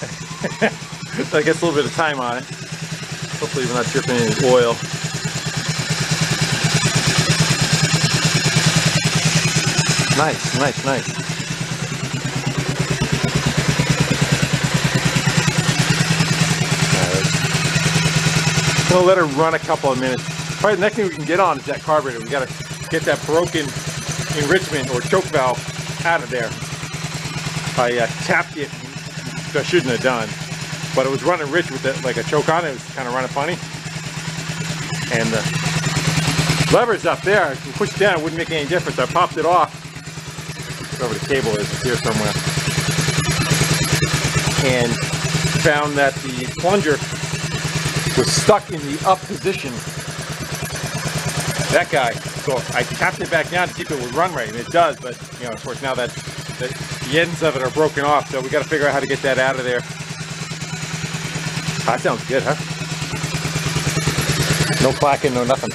I guess a little bit of time on it. Hopefully we're not dripping any oil. Nice, nice, nice. I'm going to let her run a couple of minutes. Probably the next thing we can get on is that carburetor. We got to get that broken enrichment or choke valve out of there. I tapped it, which I shouldn't have done, but it was running rich with it, like a choke on it. It was kind of running funny. And the lever's up there. If you push it down, it wouldn't make any difference. I popped it off. Wherever the cable is, it's here somewhere. And found that the plunger was stuck in the up position. That guy. So I tapped it back down to keep it would run right, and it does. But of course, now that the ends of it are broken off, so we got to figure out how to get that out of there. That sounds good, huh? No clacking, no nothing.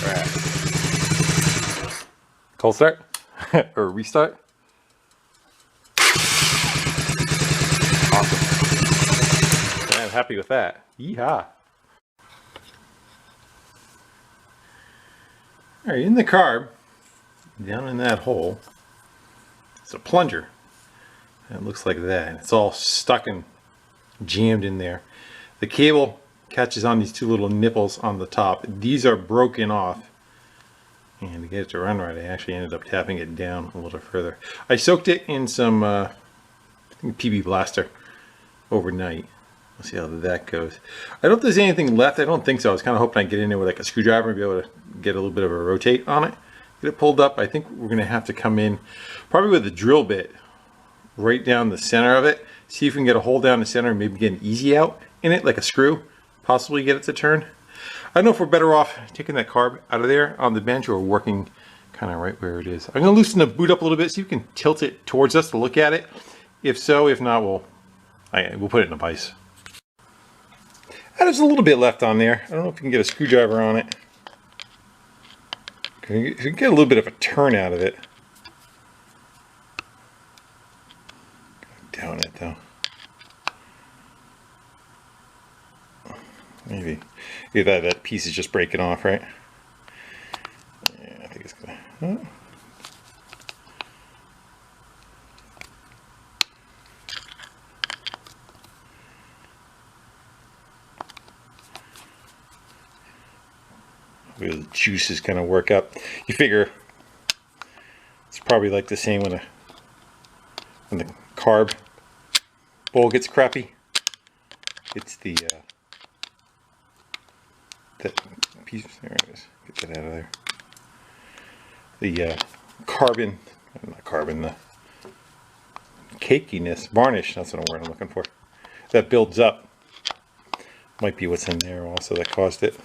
All right. Cold start. or restart. Awesome. Yeah, I'm happy with that. Yeehaw. All right, in the carb, down in that hole, it's a plunger. And it looks like that. It's all stuck and jammed in there. The cable catches on these two little nipples on the top. These are broken off. And to get it to run right, I actually ended up tapping it down a little further. I soaked it in some I think PB Blaster overnight. We'll see how that goes. I don't know if there's anything left. I don't think so. I was kind of hoping I'd get in there with like a screwdriver and be able to get a little bit of a rotate on it. Get it pulled up. I think we're going to have to come in probably with a drill bit right down the center of it. See if we can get a hole down the center and maybe get an easy out in it, like a screw. Possibly get it to turn. I don't know if we're better off taking that carb out of there on the bench or working kind of right where it is. I'm going to loosen the boot up a little bit so you can tilt it towards us to look at it. If so, if not, we'll put it in a vise. There's a little bit left on there. I don't know if you can get a screwdriver on it. You can get a little bit of a turn out of it. Down it though. Maybe that piece is just breaking off, right? Yeah, I think it's gonna. Oh. The juice is gonna work up. You figure it's probably like the same when the carb bowl gets crappy. It's the that piece. There it is. Get that out of there. The carbon, not carbon. The cakiness, varnish. That's what I'm looking for. That builds up. Might be what's in there also that caused it.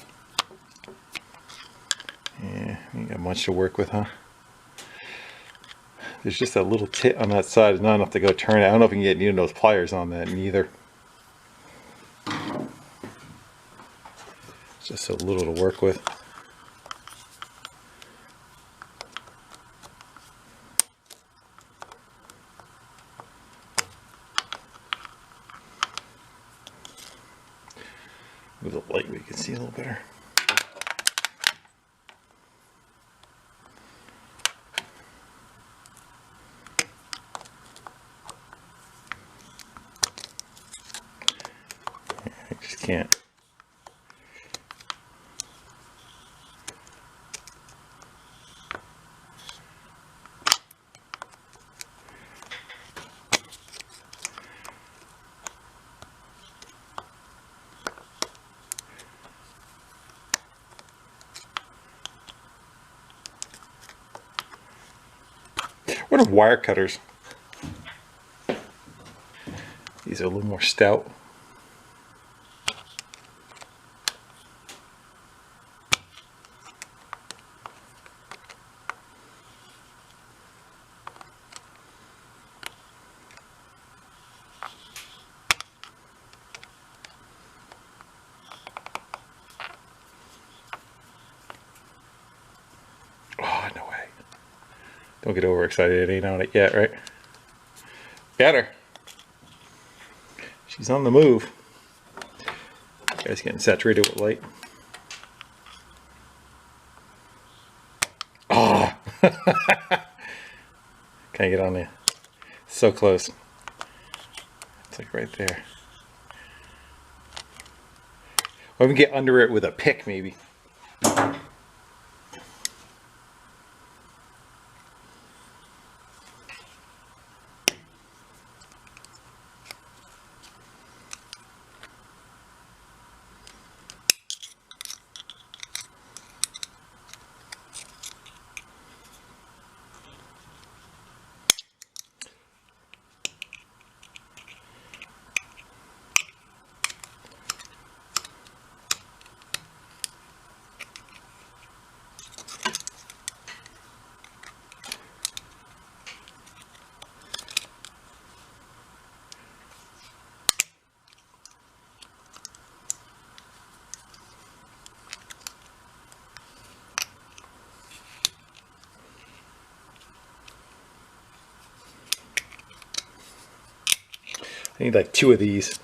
Yeah, you got much to work with, huh? There's just a little tit on that side. It's not enough to go turn it. I don't know if you can get even those pliers on that neither. It's just so little to work with. With the light, we can see a little better. I just can't. What are wire cutters? These are a little more stout. Don't get overexcited, it ain't on it yet, right? Got her. She's on the move. Guys getting saturated with light. Oh! Can I get on there? So close. It's like right there. Or we can get under it with a pick, maybe. I need like 2 of these.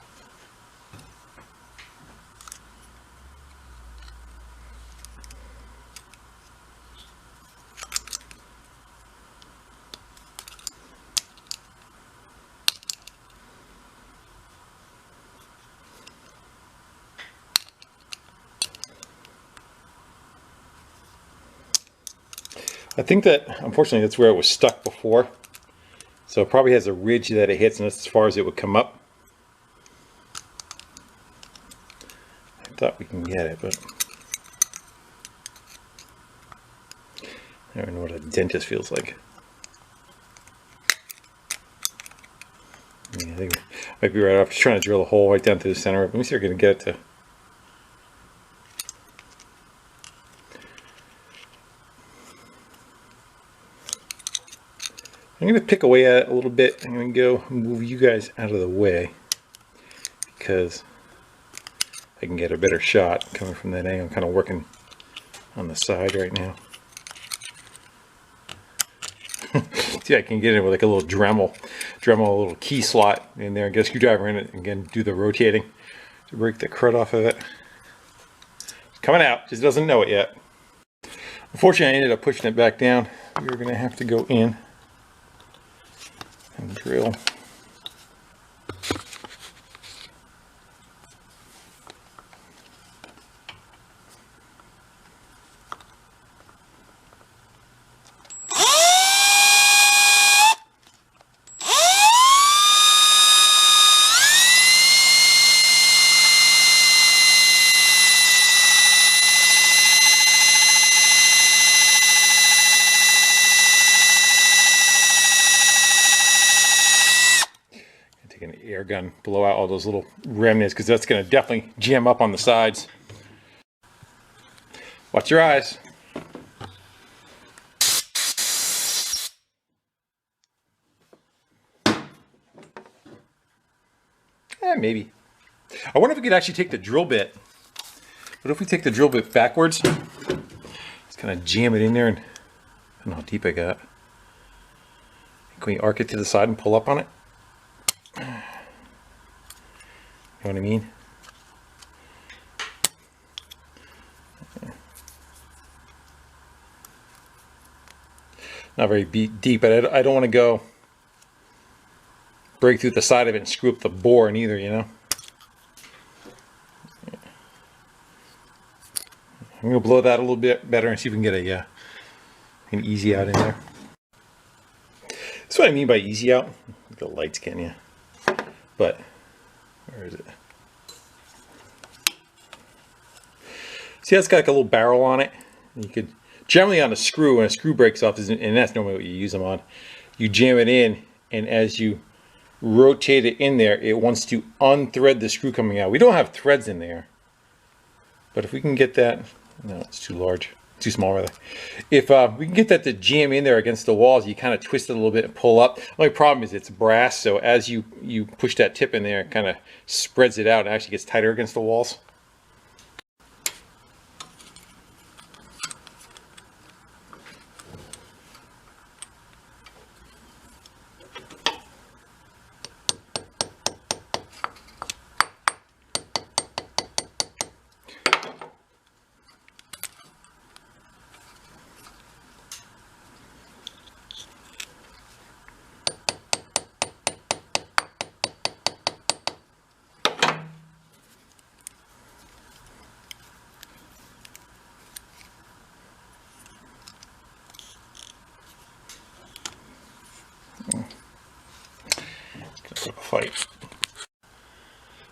I think that, unfortunately, that's where it was stuck before. So it probably has a ridge that it hits, and that's as far as it would come up. I thought we can get it, but I don't know what a dentist feels like. Yeah, I think we might be right off. Just trying to drill a hole right down through the center. Let me see if we're going to get it to. I'm going to pick away at it a little bit. I'm going to go move you guys out of the way because I can get a better shot coming from that angle. I'm kind of working on the side right now. See, I can get it with like a little Dremel, a little key slot in there, and get a screwdriver in it, and again do the rotating to break the crud off of it. It's coming out, just doesn't know it yet. Unfortunately, I ended up pushing it back down. We're going to have to go in and drill. Take an air gun, blow out all those little remnants, because that's going to definitely jam up on the sides. Watch your eyes. Maybe. I wonder if we could actually take the drill bit. What if we take the drill bit backwards? Just kind of jam it in there, and I don't know how deep I got. Can we arc it to the side and pull up on it? You know what I mean? Not very deep, but I don't want to go break through the side of it and screw up the bore either, you know? I'm going to blow that a little bit better and see if we can get an easy out in there. That's what I mean by easy out. The light's getting you. But, where is it? See, that's got like a little barrel on it. You could, generally on a screw, when a screw breaks off, and that's normally what you use them on, you jam it in, and as you rotate it in there, it wants to unthread the screw coming out. We don't have threads in there. But if we can get that, no, it's too large. Too small rather. If we can get that to jam in there against the walls, you kind of twist it a little bit and pull up. The only problem is it's brass, so as you push that tip in there, it kind of spreads it out and actually gets tighter against the walls. Fight.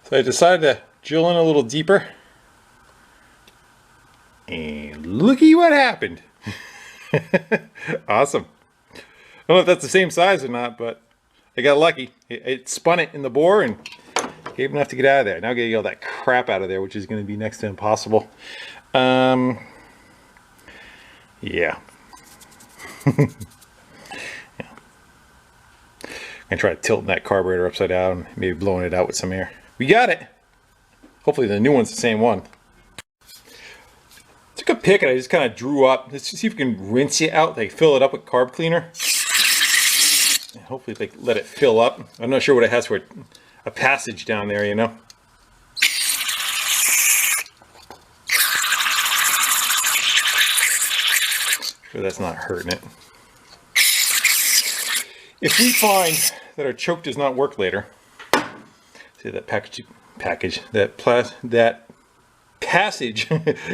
So I decided to drill in a little deeper, and looky what happened. Awesome. I don't know if that's the same size or not, but I got lucky. It spun it in the bore and gave enough to get out of there. Now I gotta get all that crap out of there, which is going to be next to impossible. Yeah. And try tilting that carburetor upside down, maybe blowing it out with some air. We got it. Hopefully the new one's the same one. Took a pick and I just kind of drew up. Let's see if we can rinse it out. Like fill it up with carb cleaner. And hopefully like let it fill up. I'm not sure what it has for it. a passage down there, you know. So that's not hurting it. If we find that our choke does not work later, see that that passage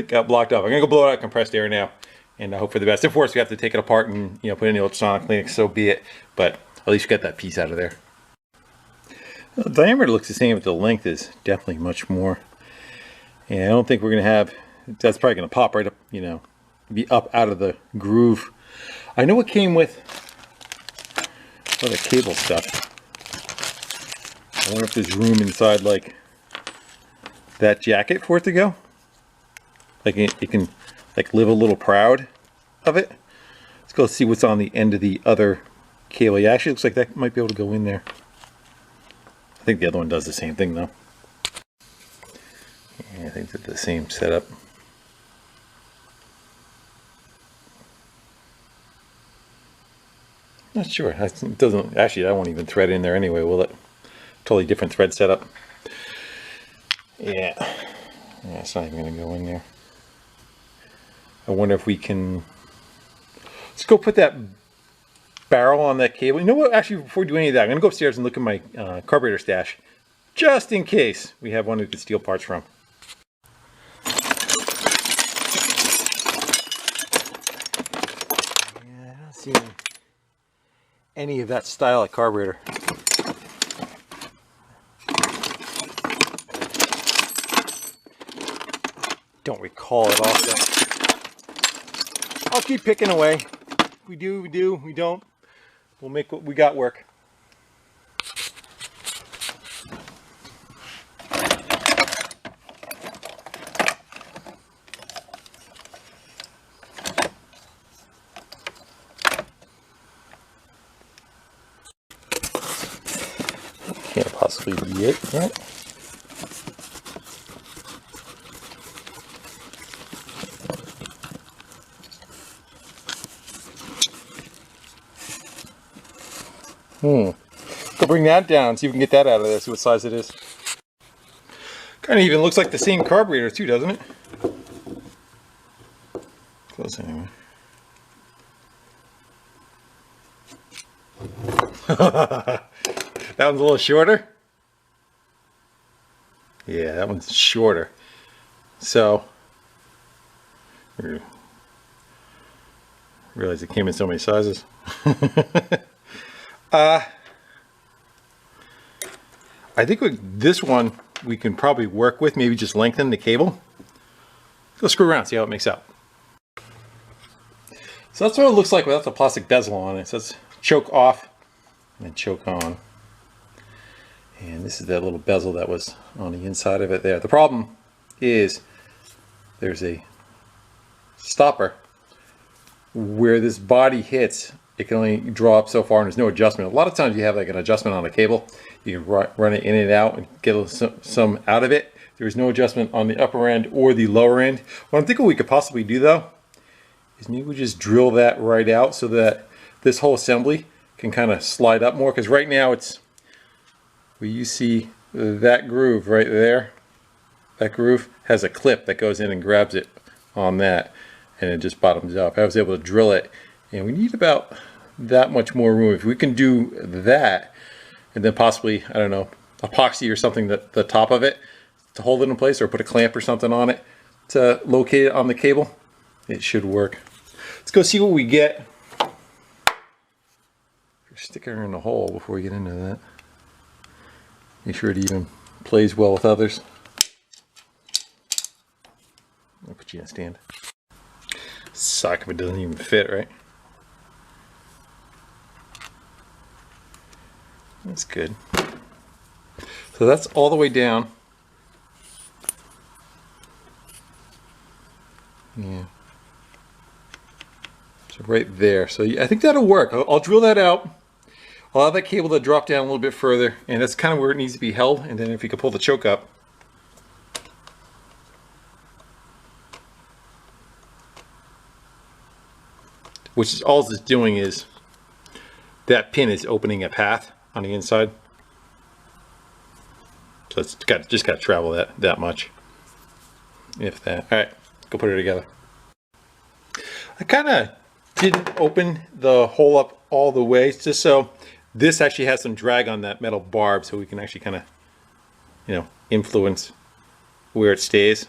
got blocked off. I'm gonna go blow out compressed air now, and I hope for the best. Of course, we have to take it apart and, you know, put in the ultrasonic cleaning, so be it. But at least get that piece out of there. Well, the diameter looks the same, but the length is definitely much more. And I don't think we're gonna have. That's probably gonna pop right up, you know, be up out of the groove. I know it came with all the cable stuff. I wonder if there's room inside like that jacket for it to go. Like it can like live a little proud of it. Let's go see what's on the end of the other cable. Yeah, actually looks like that might be able to go in there. I think the other one does the same thing though. Yeah, I think they're the same setup. Not sure. It doesn't actually. I won't even thread in there anyway, will it? Totally different thread setup. Yeah, it's not even going to go in there. I wonder if we can. Let's go put that barrel on that cable. You know what? Actually, before we do any of that, I'm going to go upstairs and look at my carburetor stash, just in case we have one we could steal parts from. Yeah, I don't see any of that style of carburetor. Don't recall it also. I'll keep picking away. We do, we don't. We'll make what we got work. Can't possibly be it, right? So bring that down, see if we can get that out of there, see what size it is. Kind of even looks like the same carburetor too, doesn't it? Close anyway. That one's a little shorter. Yeah, that one's shorter. So, realize it came in so many sizes. I think with this one we can probably work with, maybe just lengthen the cable. Go screw around, see how it makes out. So that's what it looks like without the plastic bezel on it. So let's choke off and then choke on. And this is that little bezel that was on the inside of it there. The problem is there's a stopper where this body hits. It can only draw up so far and there's no adjustment. A lot of times you have like an adjustment on a cable. You can run it in and out and get some out of it. There's no adjustment on the upper end or the lower end. What I'm thinking we could possibly do though is maybe we just drill that right out so that this whole assembly can kind of slide up more, because right now it's where you see that groove right there. That groove has a clip that goes in and grabs it on that, and it just bottoms up. I was able to drill it, and we need about that much more room. If we can do that, and then possibly, I don't know, epoxy or something that the top of it to hold it in place, or put a clamp or something on it to locate it on the cable, it should work. Let's go see what we get. Stick her in the hole before we get into that. Make sure it even plays well with others. I'll put you in a stand. Suck if it doesn't even fit, right? That's good. So that's all the way down. Yeah. So right there. So I think that'll work. I'll drill that out. I'll allow that cable to drop down a little bit further, and that's kind of where it needs to be held. And then if you could pull the choke up. Which is all it's doing is that pin is opening a path on the inside. So it's just got to travel that much, if that. All right, go put it together. I kind of didn't open the hole up all the way, just so this actually has some drag on that metal barb, so we can actually kind of, you know, influence where it stays.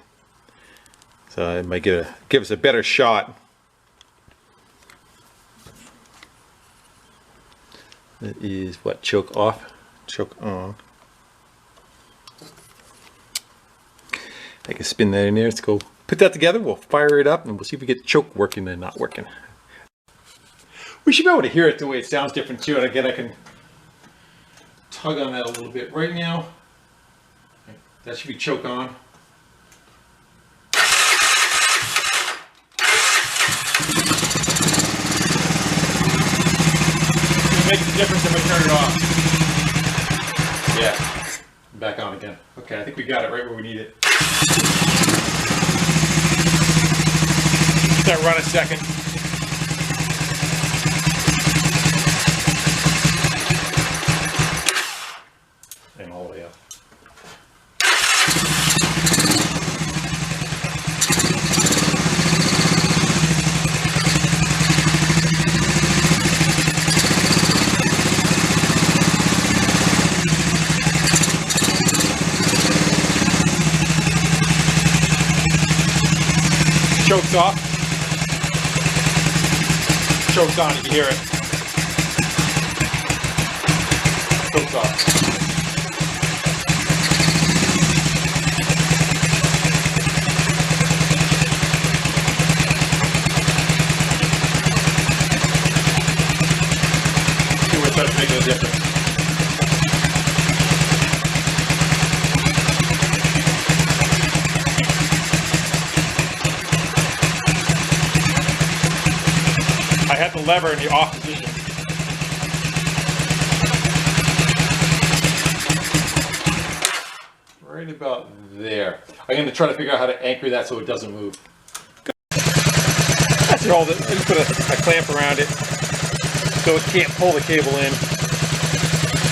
So it might give us a better shot. That is what, choke off, choke on. I can spin that in there. Let's go put that together. We'll fire it up and we'll see if we get the choke working and not working. We should be able to hear it the way it sounds different too. And again, I can tug on that a little bit right now. That should be choke on. It makes a difference if I turn it off. Yeah, back on again. Okay, I think we got it right where we need it. Let that run a second. And all the way up. Chokes off. Chokes on, you can hear it. Chokes off. See where it starts making a difference. I had the lever in the off position. Right about there. I'm going to try to figure out how to anchor that so it doesn't move. Good. That's all. I just put a clamp around it so it can't pull the cable in.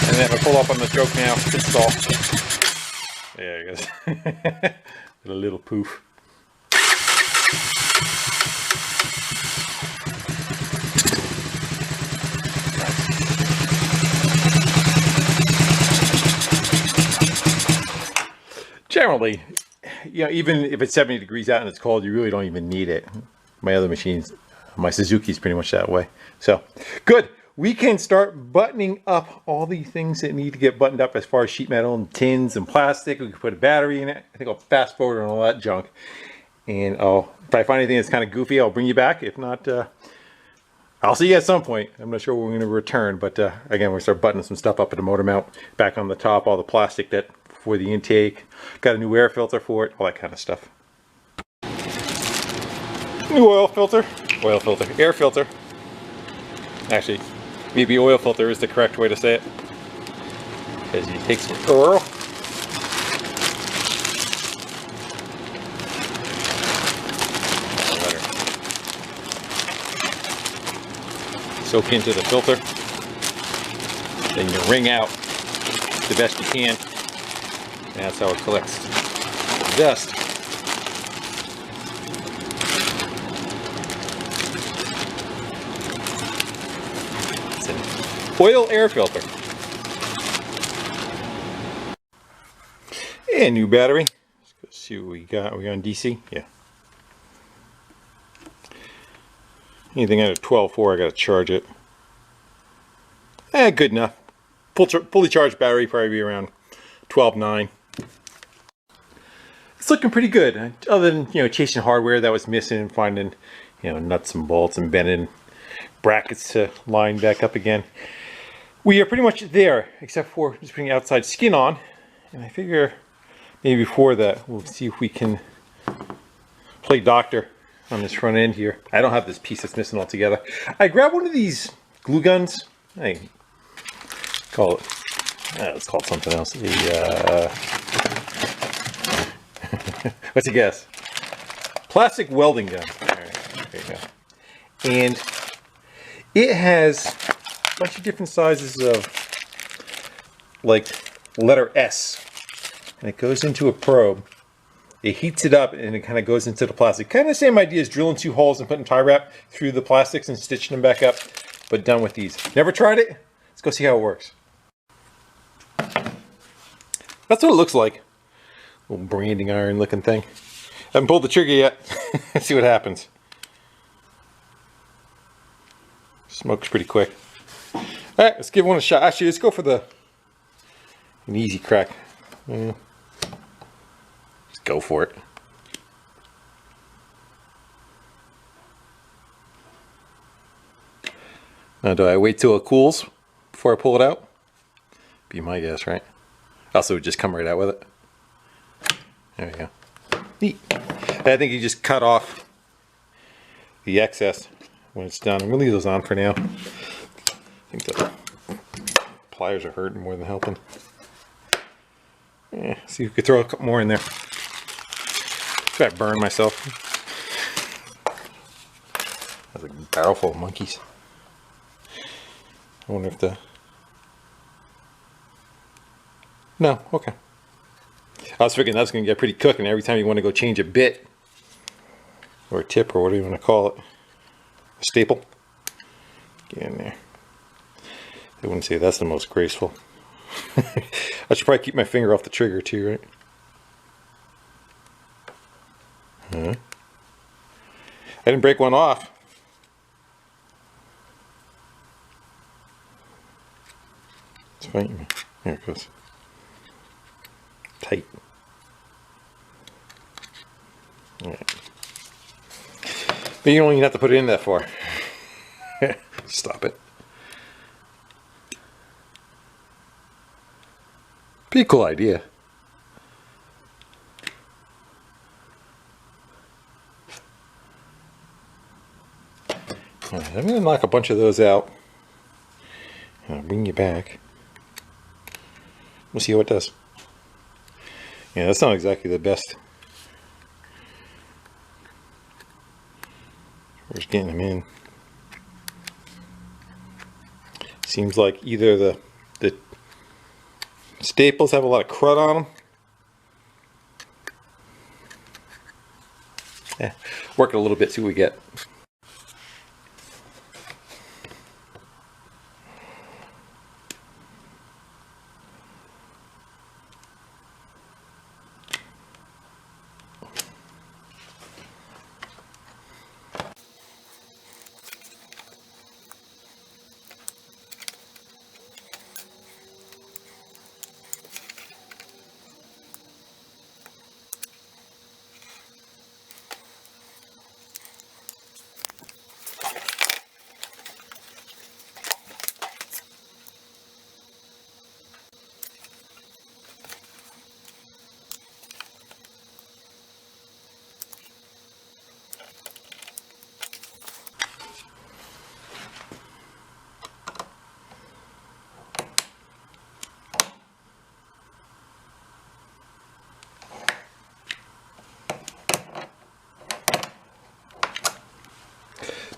And then if I pull up on the choke now, it's all. There it goes. A little poof. Generally, you know, even if it's 70 degrees out and it's cold, you really don't even need it. My other machines, my Suzuki's pretty much that way. So, good. We can start buttoning up all the things that need to get buttoned up as far as sheet metal and tins and plastic. We can put a battery in it. I think I'll fast forward on all that junk. And if I find anything that's kind of goofy, I'll bring you back. If not, I'll see you at some point. I'm not sure when we're going to return, but again, we'll start buttoning some stuff up at the motor mount, back on the top, all the plastic that for the intake, got a new air filter for it, all that kind of stuff. New air filter, air filter. Actually, maybe oil filter is the correct way to say it. Because you take some oil, soak into the filter, then you wring out the best you can. And that's how it collects the dust. It's an oil air filter. And new battery. Let's go see what we got. Are we on DC? Yeah. Anything under 12.4, I gotta charge it. Good enough. Fully charged battery, probably be around 12.9. It's looking pretty good, other than, you know, chasing hardware that was missing and finding, you know, nuts and bolts and bending brackets to line back up again. We are pretty much there, except for just putting outside skin on. And I figure maybe before that, we'll see if we can play doctor on this front end here. I don't have this piece that's missing altogether. I grabbed one of these glue guns. I call it, let's call it something else. What's your guess? Plastic welding gun. All right, there you go. And it has a bunch of different sizes of, like, letter S and it goes into a probe. It heats it up and it kind of goes into the plastic. Kind of the same idea as drilling 2 holes and putting tie wrap through the plastics and stitching them back up, but done with these. Never tried it? Let's go see how it works. That's what it looks like. Little branding iron looking thing. Haven't pulled the trigger yet. Let's see what happens. Smokes pretty quick. Alright, let's give one a shot. Actually, let's go for an easy crack. Just go for it. Now, do I wait till it cools before I pull it out? Be my guess, right? Also, it would just come right out with it. There we go. Neat. And I think you just cut off the excess when it's done. I'm going to leave those on for now. I think the pliers are hurting more than helping. Yeah, see if we could throw a couple more in there. Try to burn myself. That's a barrel full of monkeys. I wonder if the... No, okay. I was figuring that's going to get pretty cooked, and every time you want to go change a bit, or a tip, or whatever you want to call it, a staple, get in there. They wouldn't say that's the most graceful. I should probably keep my finger off the trigger too, right? Huh? I didn't break one off. It's fine. There it goes. Tight. Alright. But you don't even have to put it in that far. Stop it. Pretty cool idea. Alright, I'm going to knock a bunch of those out. And I'll bring you back. We'll see how it does. Yeah, that's not exactly the best. We're just getting them in. Seems like either the staples have a lot of crud on them. Yeah, work it a little bit, see what we get.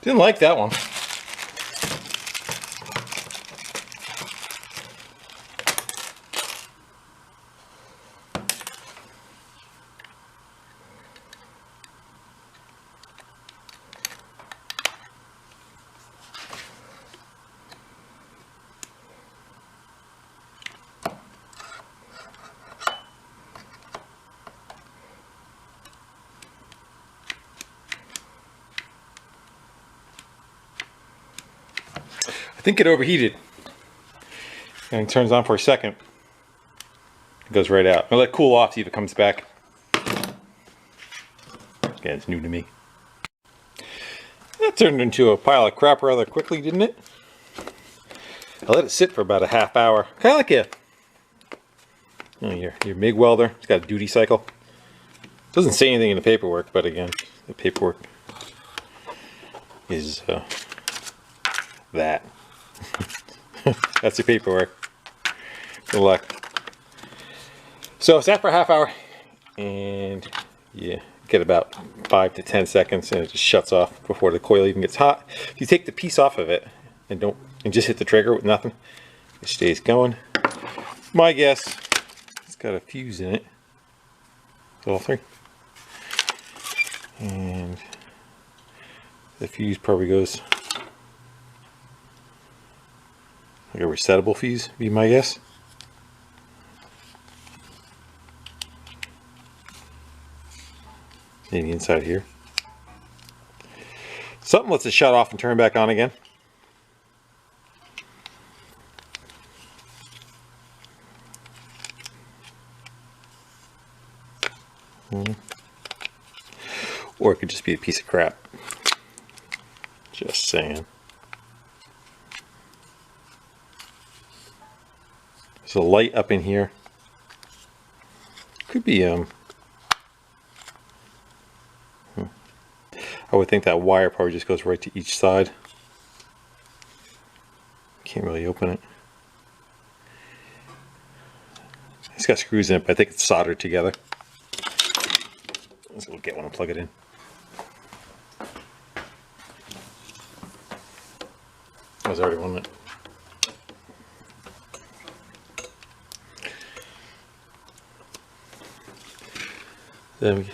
Didn't like that one. I think it overheated. And it turns on for a second. It goes right out. I'll let it cool off, see if it comes back. Again, it's new to me. That turned into a pile of crap rather quickly, didn't it? I let it sit for about a half hour. Kind of like your MIG welder. It's got a duty cycle. Doesn't say anything in the paperwork, but again, the paperwork is that. That's your paperwork. Good luck. So it's sat for a half hour, and you get about 5 to 10 seconds, and it just shuts off before the coil even gets hot. If you take the piece off of it and just hit the trigger with nothing, it stays going. My guess, it's got a fuse in it. All three. And the fuse probably goes like a resettable fuse, be my guess. Maybe inside here. Something lets it shut off and turn back on again. Or it could just be a piece of crap. Just saying. There's a light up in here. Could be I would think that wire probably just goes right to each side. Can't really open it. It's got screws in it, but I think it's soldered together. Let's go get one and plug it in. I was already on it. Then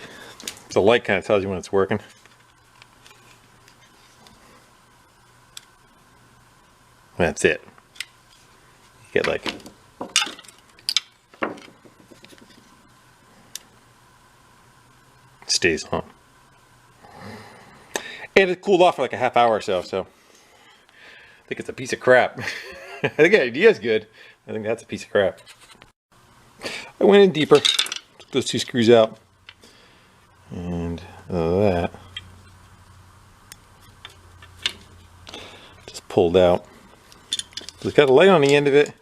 the light kind of tells you when it's working. That's it. You get like stays on. And it cooled off for like a half hour or so, so I think it's a piece of crap. I think the idea is good. I think that's a piece of crap. I went in deeper, took those two screws out, and that just pulled out. So it's got a light on the end of it,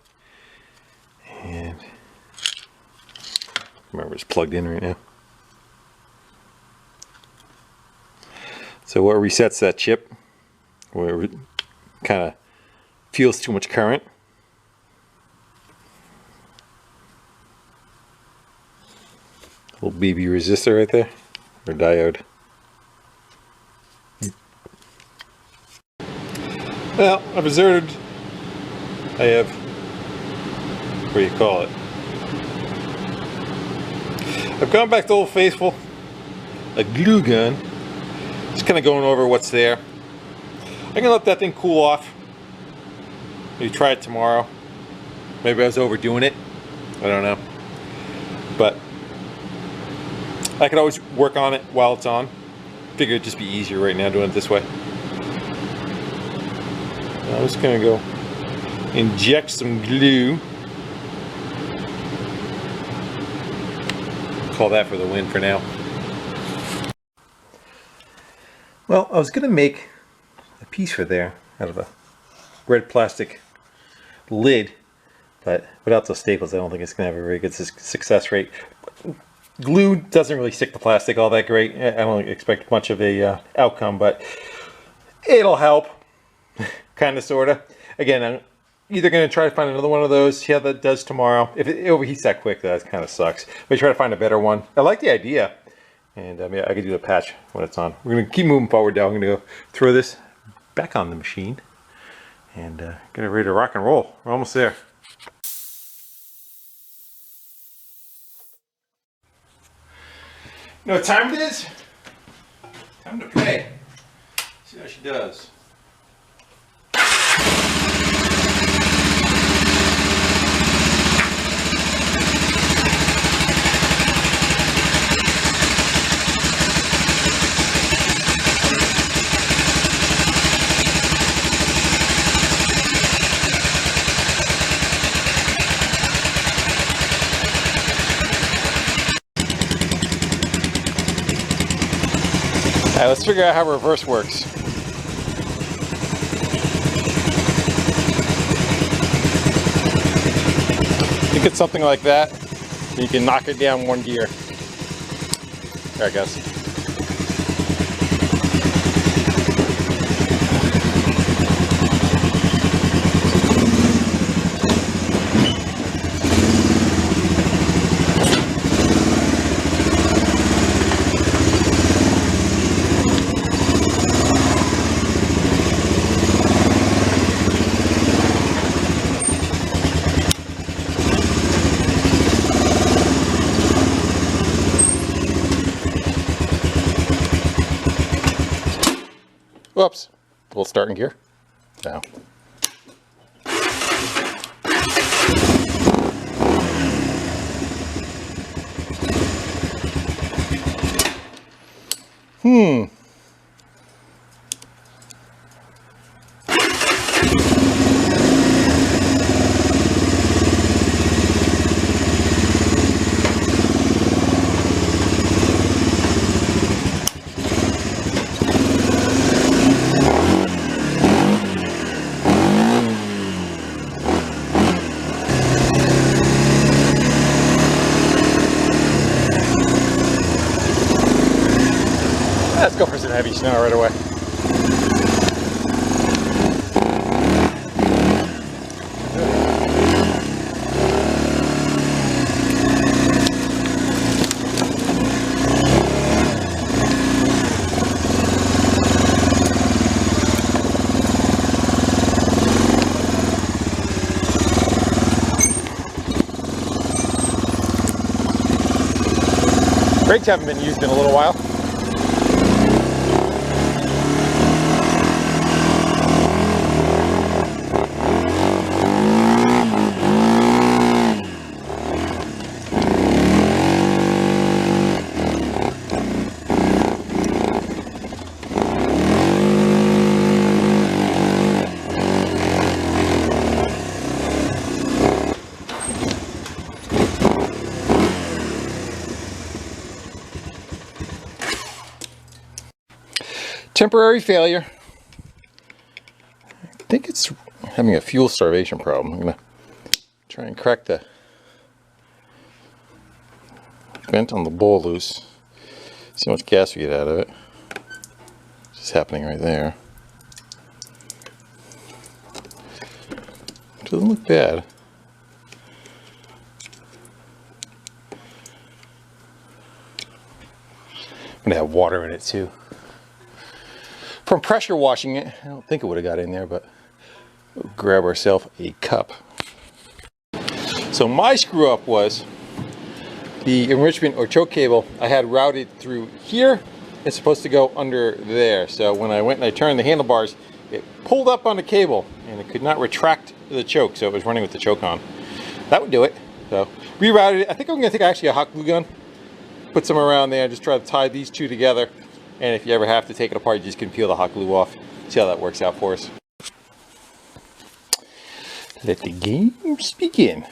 and remember it's plugged in right now. So what resets that chip, where it kind of feels too much current. Little BB resistor right there, or diode. Well, I've inserted, I have, what do you call it? I've gone back to Old Faithful, a glue gun. Just kind of going over what's there. I'm gonna let that thing cool off. Maybe try it tomorrow. Maybe I was overdoing it. I don't know. But I could always work on it while it's on. Figure it'd just be easier right now doing it this way. I'm just gonna go inject some glue. Call that for the win for now. Well, I was gonna make a piece for there out of a red plastic lid, but without those staples I don't think it's gonna have a very good success rate. Glue doesn't really stick to plastic all that great. I don't expect much of a outcome, but it'll help. Kind of, sort of. Again, I'm either going to try to find another one of those, see how that does tomorrow. If it overheats that quick, that kind of sucks. But try to find a better one. I like the idea. And yeah, I could do the patch when it's on. We're going to keep moving forward now. I'm going to go throw this back on the machine and get it ready to rock and roll. We're almost there. You know what time it is? Time to play. See how she does. Alright, let's figure out how reverse works. I think it's something like that. You can knock it down one gear. There it goes. Whoops. Full starting gear. Now. Let's go for some heavy snow right away. Brakes haven't been used in a little while. Temporary failure. I think it's having a fuel starvation problem. I'm gonna try and crack the vent on the bowl loose. See how much gas we get out of it. It's just happening right there. Doesn't look bad. I'm gonna have water in it too. From pressure washing it, I don't think it would have got in there, but we'll grab ourselves a cup. So my screw up was the enrichment or choke cable I had routed through here. It's supposed to go under there. So when I went and I turned the handlebars, it pulled up on the cable and it could not retract the choke, so it was running with the choke on. That would do it. So rerouted it. I think I'm gonna take actually a hot glue gun, put some around there, just try to tie these two together. And if you ever have to take it apart, you just can peel the hot glue off. See how that works out for us. Let the games begin.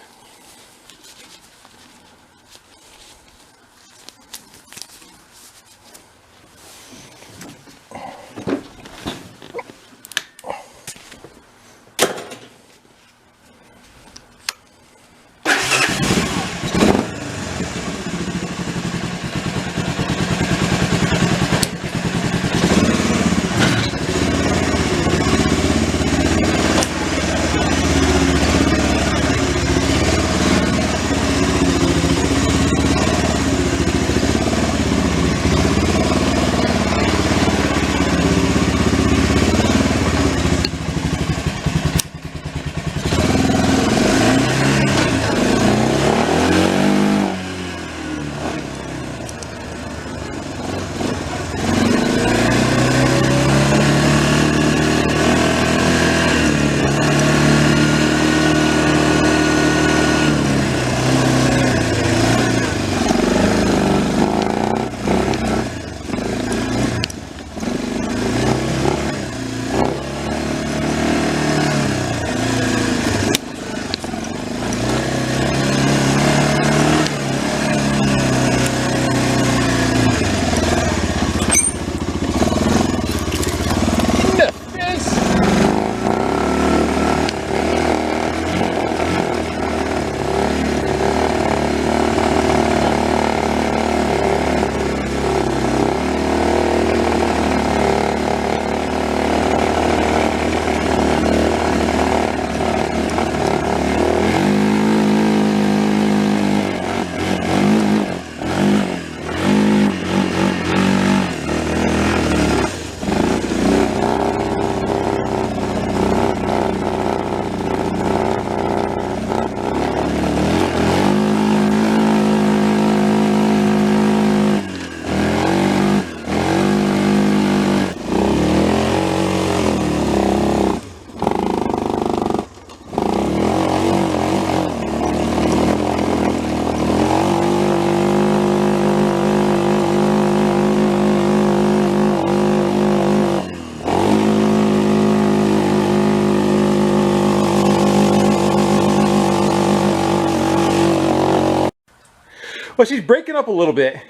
Well, she's breaking up a little bit.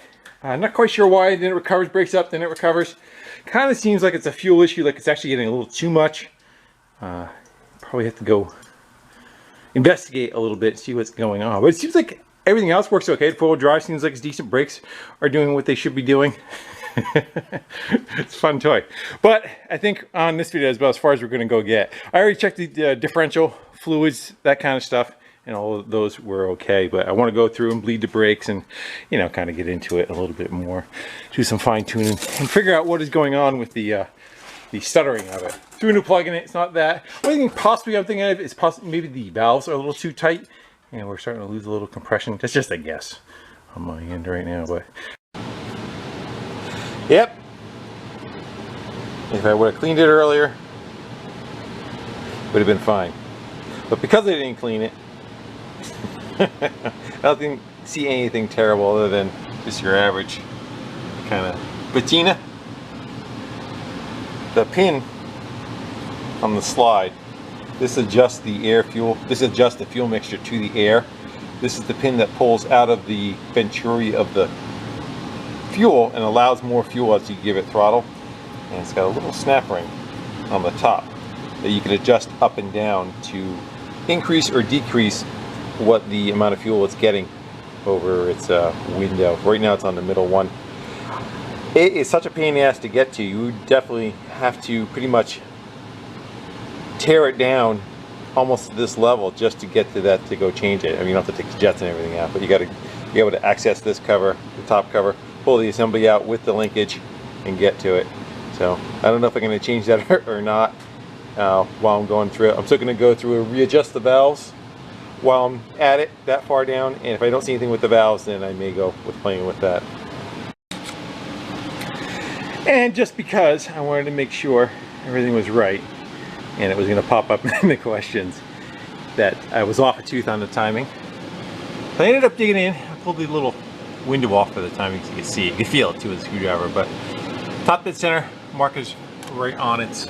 I'm not quite sure why. Then it recovers, breaks up, then it recovers. Kind of seems like it's a fuel issue, like it's actually getting a little too much. Probably have to go investigate a little bit, see what's going on. But it seems like everything else works okay. The four-wheel drive seems like it's decent. Brakes are doing what they should be doing. It's a fun toy. But I think on this video, as far as we're going to go get, I already checked the differential fluids, that kind of stuff, and all of those were okay. But I want to go through and bleed the brakes and, you know, kind of get into it a little bit more, do some fine tuning and figure out what is going on with the stuttering of it. Threw a new plug in it. It's not that. Only thing possibly I'm thinking of is possibly maybe the valves are a little too tight and we're starting to lose a little compression. That's just a guess on my end right now, but yep. If I would have cleaned it earlier, would have been fine. But because I didn't clean it, I don't see anything terrible other than just your average kind of patina. The pin on the slide, this adjusts the air fuel. This adjusts the fuel mixture to the air. This is the pin that pulls out of the venturi of the fuel and allows more fuel as you give it throttle. And it's got a little snap ring on the top that you can adjust up and down to increase or decrease what the amount of fuel it's getting over its window. Right now it's on the middle one. It is such a pain in the ass to get to. You definitely have to pretty much tear it down almost to this level just to get to that to go change it. I mean, you don't have to take the jets and everything out, but you got to be able to access this cover, the top cover, pull the assembly out with the linkage and get to it. So I don't know if I'm going to change that or not while I'm going through it. I'm still going to go through and readjust the valves while I'm at it that far down, and if I don't see anything with the valves, then I may go with playing with that. And just because I wanted to make sure everything was right and it was going to pop up in the questions that I was off a tooth on the timing, so I ended up digging in. I pulled the little window off for the timing so you can see it. You can feel it too with the screwdriver, but top dead center, marker's right on its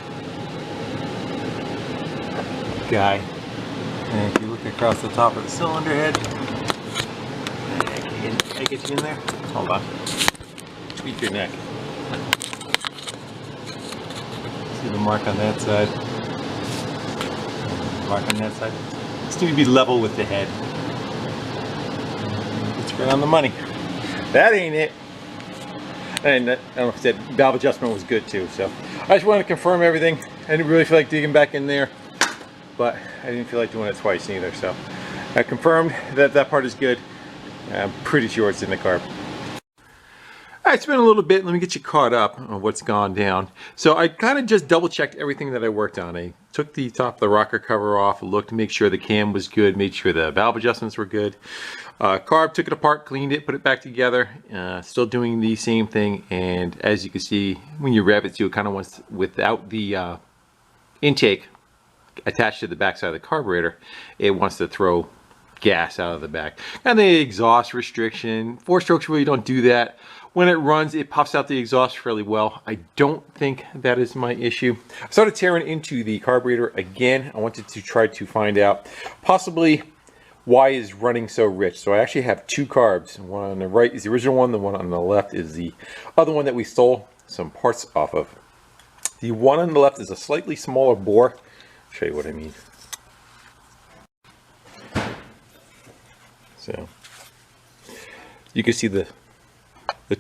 guy. And if you look across the top of the cylinder head, I get you in there. Hold on. Tweak your neck. See the mark on that side. Mark on that side. It's need to be level with the head. It's right on the money. That ain't it. And I don't know if I said valve adjustment was good too. So I just wanted to confirm everything. I didn't really feel like digging back in there, but I didn't feel like doing it twice either. So I confirmed that that part is good. I'm pretty sure it's in the carb. All right, it's been a little bit. Let me get you caught up on what's gone down. So I kind of just double checked everything that I worked on. I took the top of the rocker cover off, looked to make sure the cam was good, made sure the valve adjustments were good. Carb, took it apart, cleaned it, put it back together. Still doing the same thing. And as you can see, when you rev it, it kind of wants, without the intake attached to the backside of the carburetor, it wants to throw gas out of the back. And the exhaust restriction, 4-strokes really don't do that. When it runs, it puffs out the exhaust fairly well. I don't think that is my issue. I started tearing into the carburetor again. I wanted to try to find out possibly why it's running so rich. So I actually have two carbs. One on the right is the original one. The one on the left is the other one that we stole some parts off of. The one on the left is a slightly smaller bore. I'll show you what I mean. So you can see the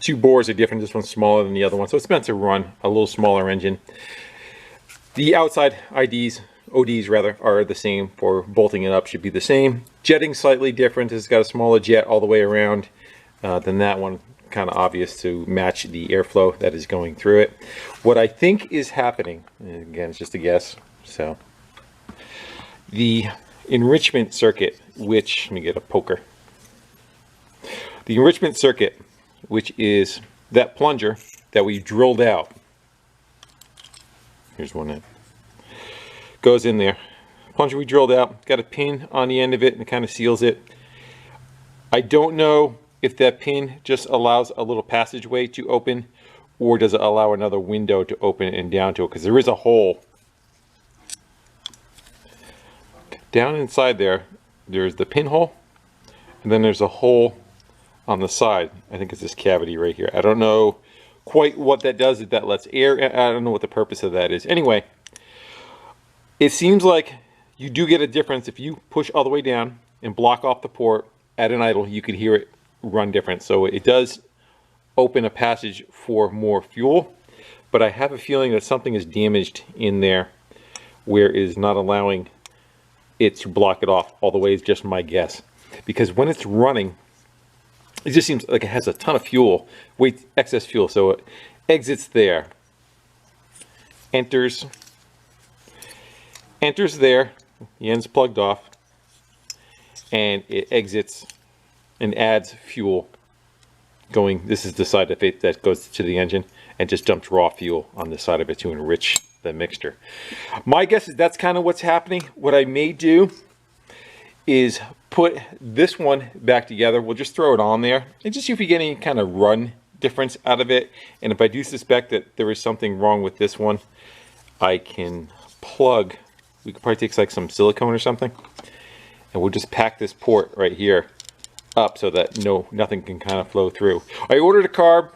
two bores are different. This one's smaller than the other one, so it's meant to run a little smaller engine. The outside ODs rather, are the same for bolting it up, should be the same. Jetting slightly different. It's got a smaller jet all the way around than that one. Kind of obvious to match the airflow that is going through it. What I think is happening, and again, it's just a guess, so the enrichment circuit, which, let me get a poker. The enrichment circuit, which is that plunger that we drilled out. Here's one that goes in there. Plunger we drilled out, got a pin on the end of it and it kind of seals it. I don't know if that pin just allows a little passageway to open, or does it allow another window to open and down to it, because there is a hole down inside there. There's the pinhole, and then there's a hole on the side. I think it's this cavity right here. I don't know quite what that does, if that lets air. I don't know what the purpose of that is. Anyway, it seems like you do get a difference if you push all the way down and block off the port at an idle. You can hear it run different. So it does open a passage for more fuel, but I have a feeling that something is damaged in there where it is not allowing it to block it off all the way. Is just my guess, because when it's running, it just seems like it has a ton of fuel, excess fuel. So it exits there, enters there, the end's plugged off, and it exits and adds fuel going. This is the side of it that goes to the engine, and just dumps raw fuel on the side of it to enrich the mixture. My guess is that's kind of what's happening. What I may do is put this one back together. We'll just throw it on there and just see if we get any kind of run difference out of it. And if I do suspect that there is something wrong with this one, I can plug, we could probably take like some silicone or something, and we'll just pack this port right here up so that nothing can kind of flow through. I ordered a carb.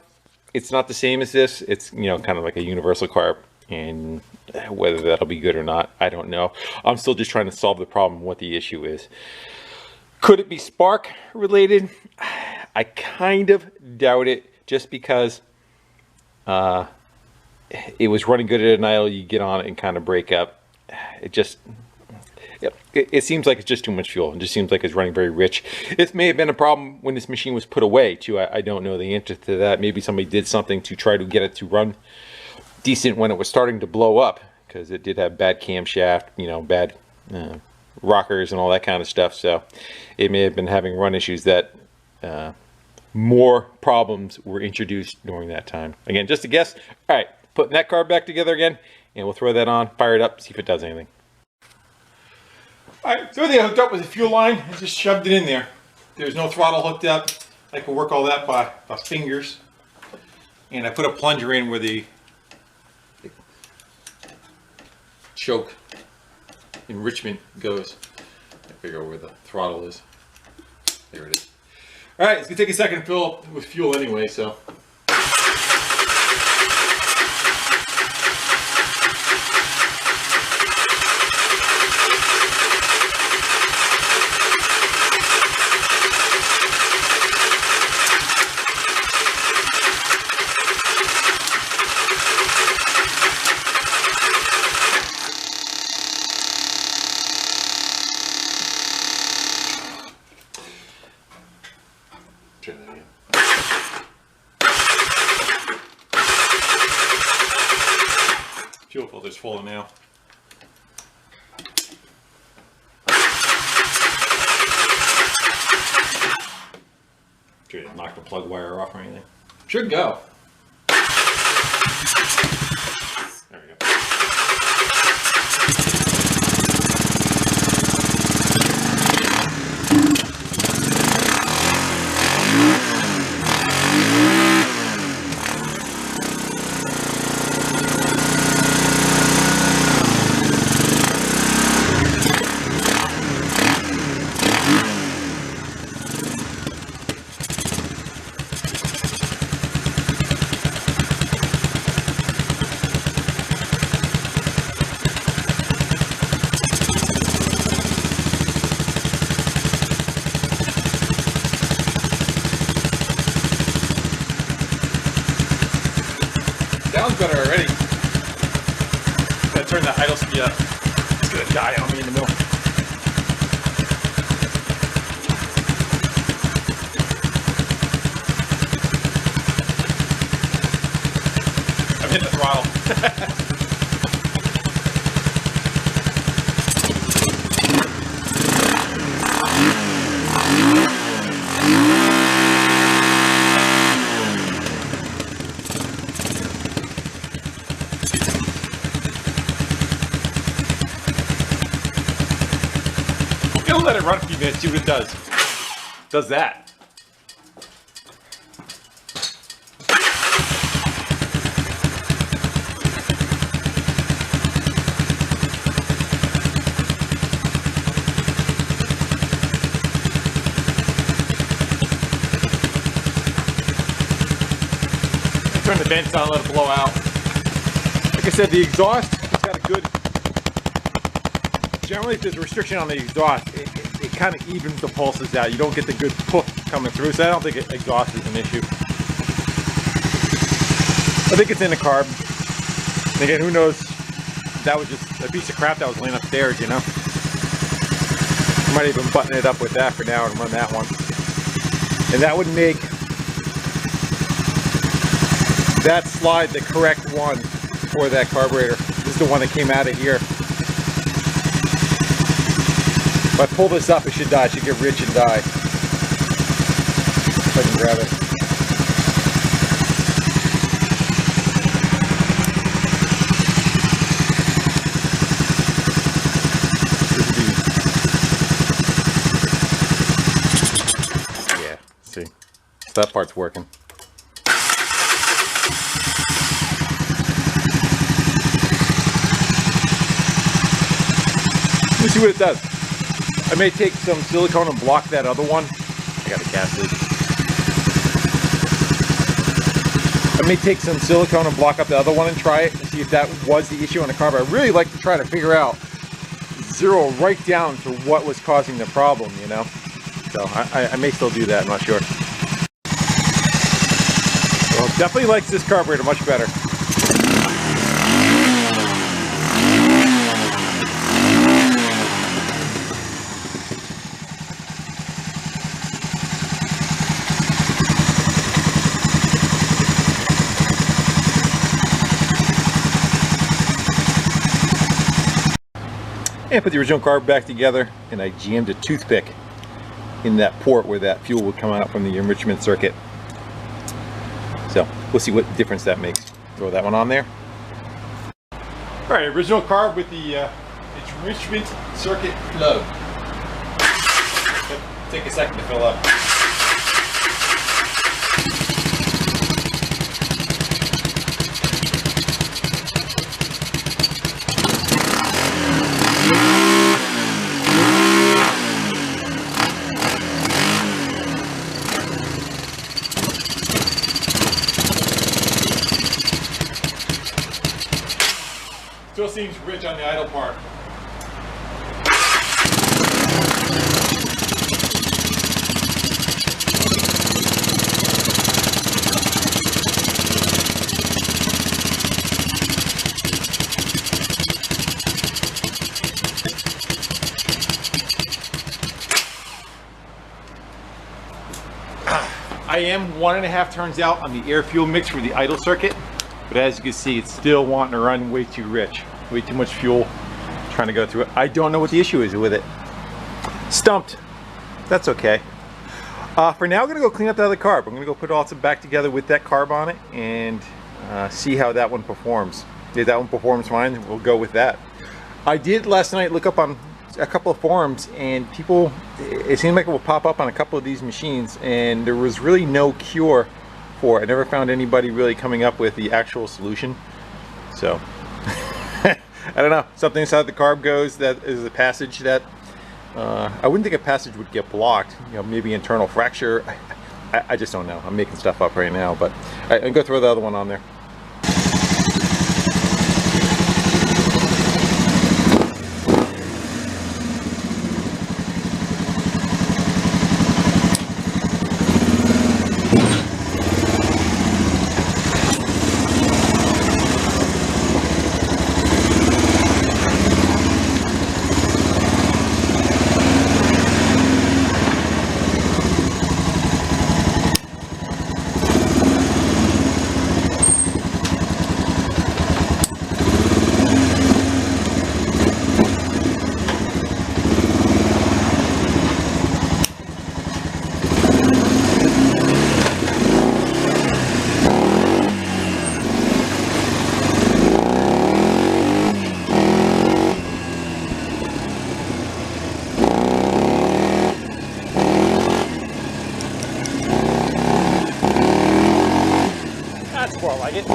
It's not the same as this. It's, you know, kind of like a universal carb, and whether that'll be good or not, I don't know. I'm still just trying to solve the problem, what the issue is. Could it be spark related? I kind of doubt it, just because it was running good at an idle. You get on it and kind of break up. It seems like it's just too much fuel. It just seems like it's running very rich. This may have been a problem when this machine was put away too. I don't know the answer to that. Maybe somebody did something to try to get it to run decent when it was starting to blow up, because it did have bad camshaft, you know, bad rockers and all that kind of stuff. So it may have been having run issues that more problems were introduced during that time. Again, just a guess. All right, putting that carb back together again, and we'll throw that on, fire it up, see if it does anything. All right, so everything I hooked up with a fuel line, I just shoved it in there. There's no throttle hooked up. I can work all that by fingers. And I put a plunger in where the choke enrichment goes. I figure out where the throttle is. There it is. All right, it's gonna take a second to fill up with fuel anyway, so. Fuel filter's full now. Should knock the plug wire off or anything. Should go. There we go. Sounds better already. Gotta turn that idle speed up. It's gonna die on me in the middle. I'm hitting the throttle. You'll let it run a few minutes, see what it does. Does that. turn the vents on, let it blow out. Like I said, the exhaust has got a good, generally if there's a restriction on the exhaust, it kind of evens the pulses out. You don't get the good poof coming through, so I don't think exhaust is an issue. I think it's in the carb. And again, who knows, that was just a piece of crap that was laying upstairs, you know? I might even button it up with that for now and run that one. And that would make that slide the correct one for that carburetor. This is the one that came out of here. If I pull this up, it should die. It should get rich and die. If I can grab it. Yeah, see. So that part's working. Let me see what it does. I may take some silicone and block that other one. I got a gas leak. I may take some silicone and block up the other one and try it and see if that was the issue on the carb. I really like to try to figure out, zero right down to what was causing the problem, you know? So I may still do that, I'm not sure. Well, definitely likes this carburetor much better. And put the original carb back together, and I jammed a toothpick in that port where that fuel would come out from the enrichment circuit. So we'll see what difference that makes. Throw that one on there. All right, original carb with the enrichment circuit low. Take a second to fill up. Still seems rich on the idle part. I am 1.5 turns out on the air fuel mix for the idle circuit, but as you can see, it's still wanting to run way too rich. Way too much fuel trying to go through it. I don't know what the issue is with it. Stumped. That's okay. For now, I'm gonna go clean up the other carb. I'm gonna go put all some back together with that carb on it and see how that one performs. If that one performs fine, we'll go with that. I did last night look up on a couple of forums, and people, it seemed like it will pop up on a couple of these machines, and there was really no cure for it. I never found anybody really coming up with the actual solution. So I don't know, something inside the carb goes that is a passage that I wouldn't think a passage would get blocked, you know, maybe internal fracture. I just don't know. I'm making stuff up right now, but I'm gonna throw the other one on there. More like it.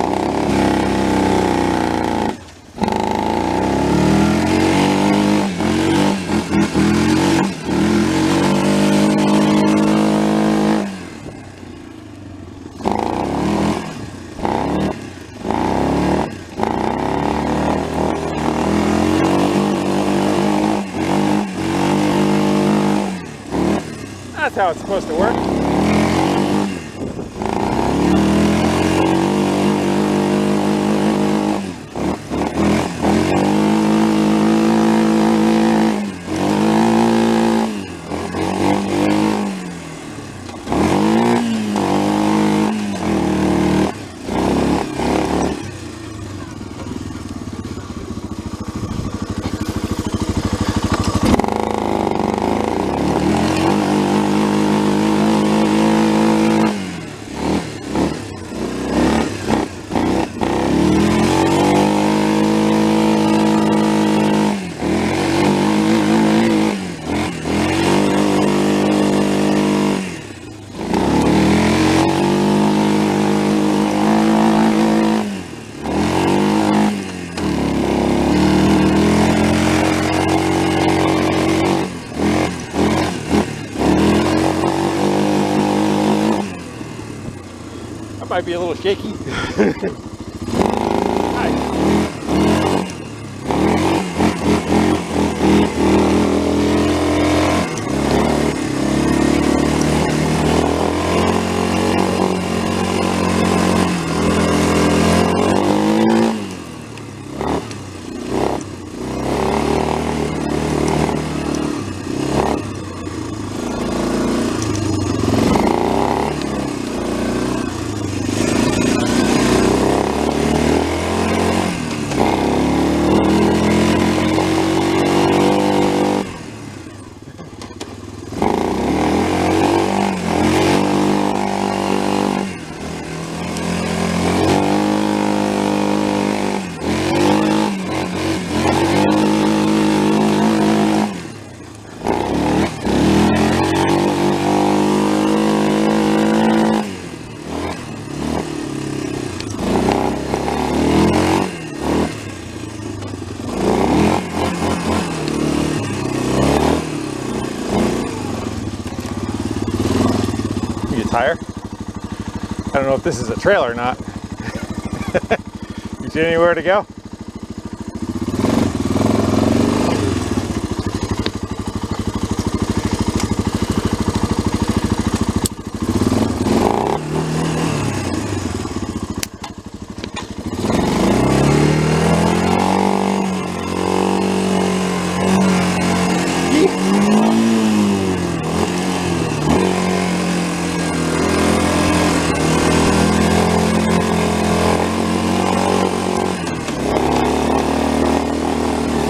That's how it's supposed to work. Might be a little shaky. Hi. Tire. I don't know if this is a trailer or not. You see anywhere to go?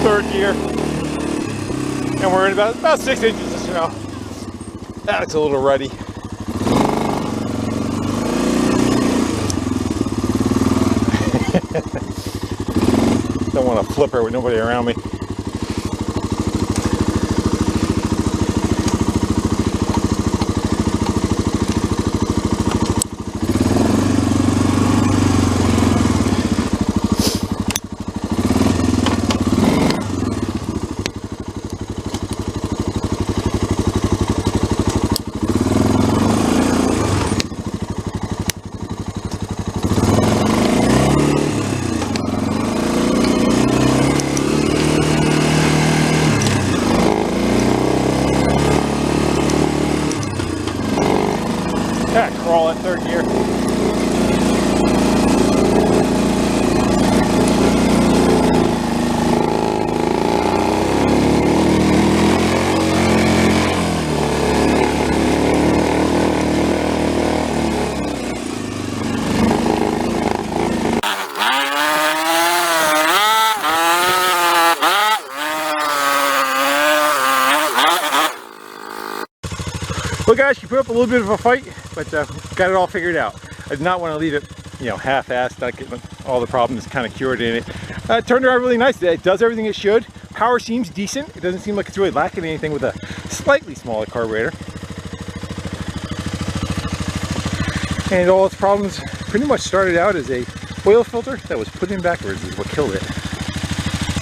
Third gear, and we're in about 6 inches of snow. That's a little ruddy. Don't want to flip her with nobody around me. Yeah, crawl at third gear. Well guys, she put up a little bit of a fight, but got it all figured out. I did not want to leave it, you know, half-assed, not getting all the problems kind of cured in it. It turned out really nice. It does everything it should. Power seems decent. It doesn't seem like it's really lacking anything with a slightly smaller carburetor. And all its problems pretty much started out as a oil filter that was put in backwards is what killed it.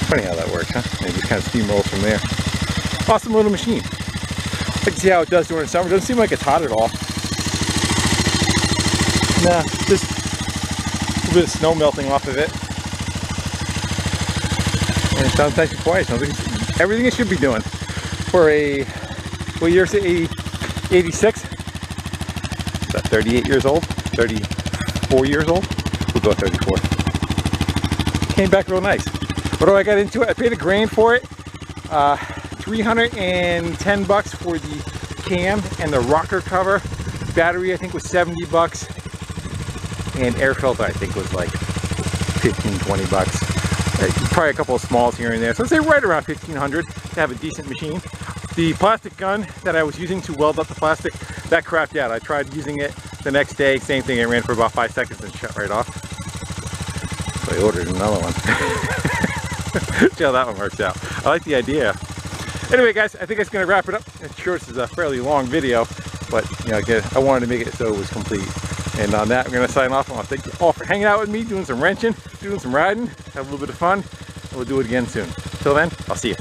Funny how that works, huh? And it just kind of steamrolls from there. Awesome little machine. Let's see how it does during the summer. Doesn't seem like it's hot at all. Nah, just a little bit of snow melting off of it. And it sounds nice and quiet. Sounds like it's everything it should be doing for a, what year is it? 86. Is that 38 years old? 34 years old? We'll go 34. Came back real nice. What do I got into it? I paid $1,000 for it. 310 bucks for the cam and the rocker cover. Battery I think was 70 bucks. And air filter I think was like 15, 20 bucks. Probably a couple of smalls here and there. So I'd say right around 1,500 to have a decent machine. The plastic gun that I was using to weld up the plastic, that crapped out. I tried using it the next day, same thing, it ran for about 5 seconds and shut right off. So I ordered another one. See how that one works out. I like the idea. Anyway guys, I think that's going to wrap it up. I'm sure this is a fairly long video, but you know, again, I wanted to make it so it was complete. And on that, I'm going to sign off. I want to thank you all for hanging out with me, doing some wrenching, doing some riding, have a little bit of fun, and we'll do it again soon. Till then, I'll see you.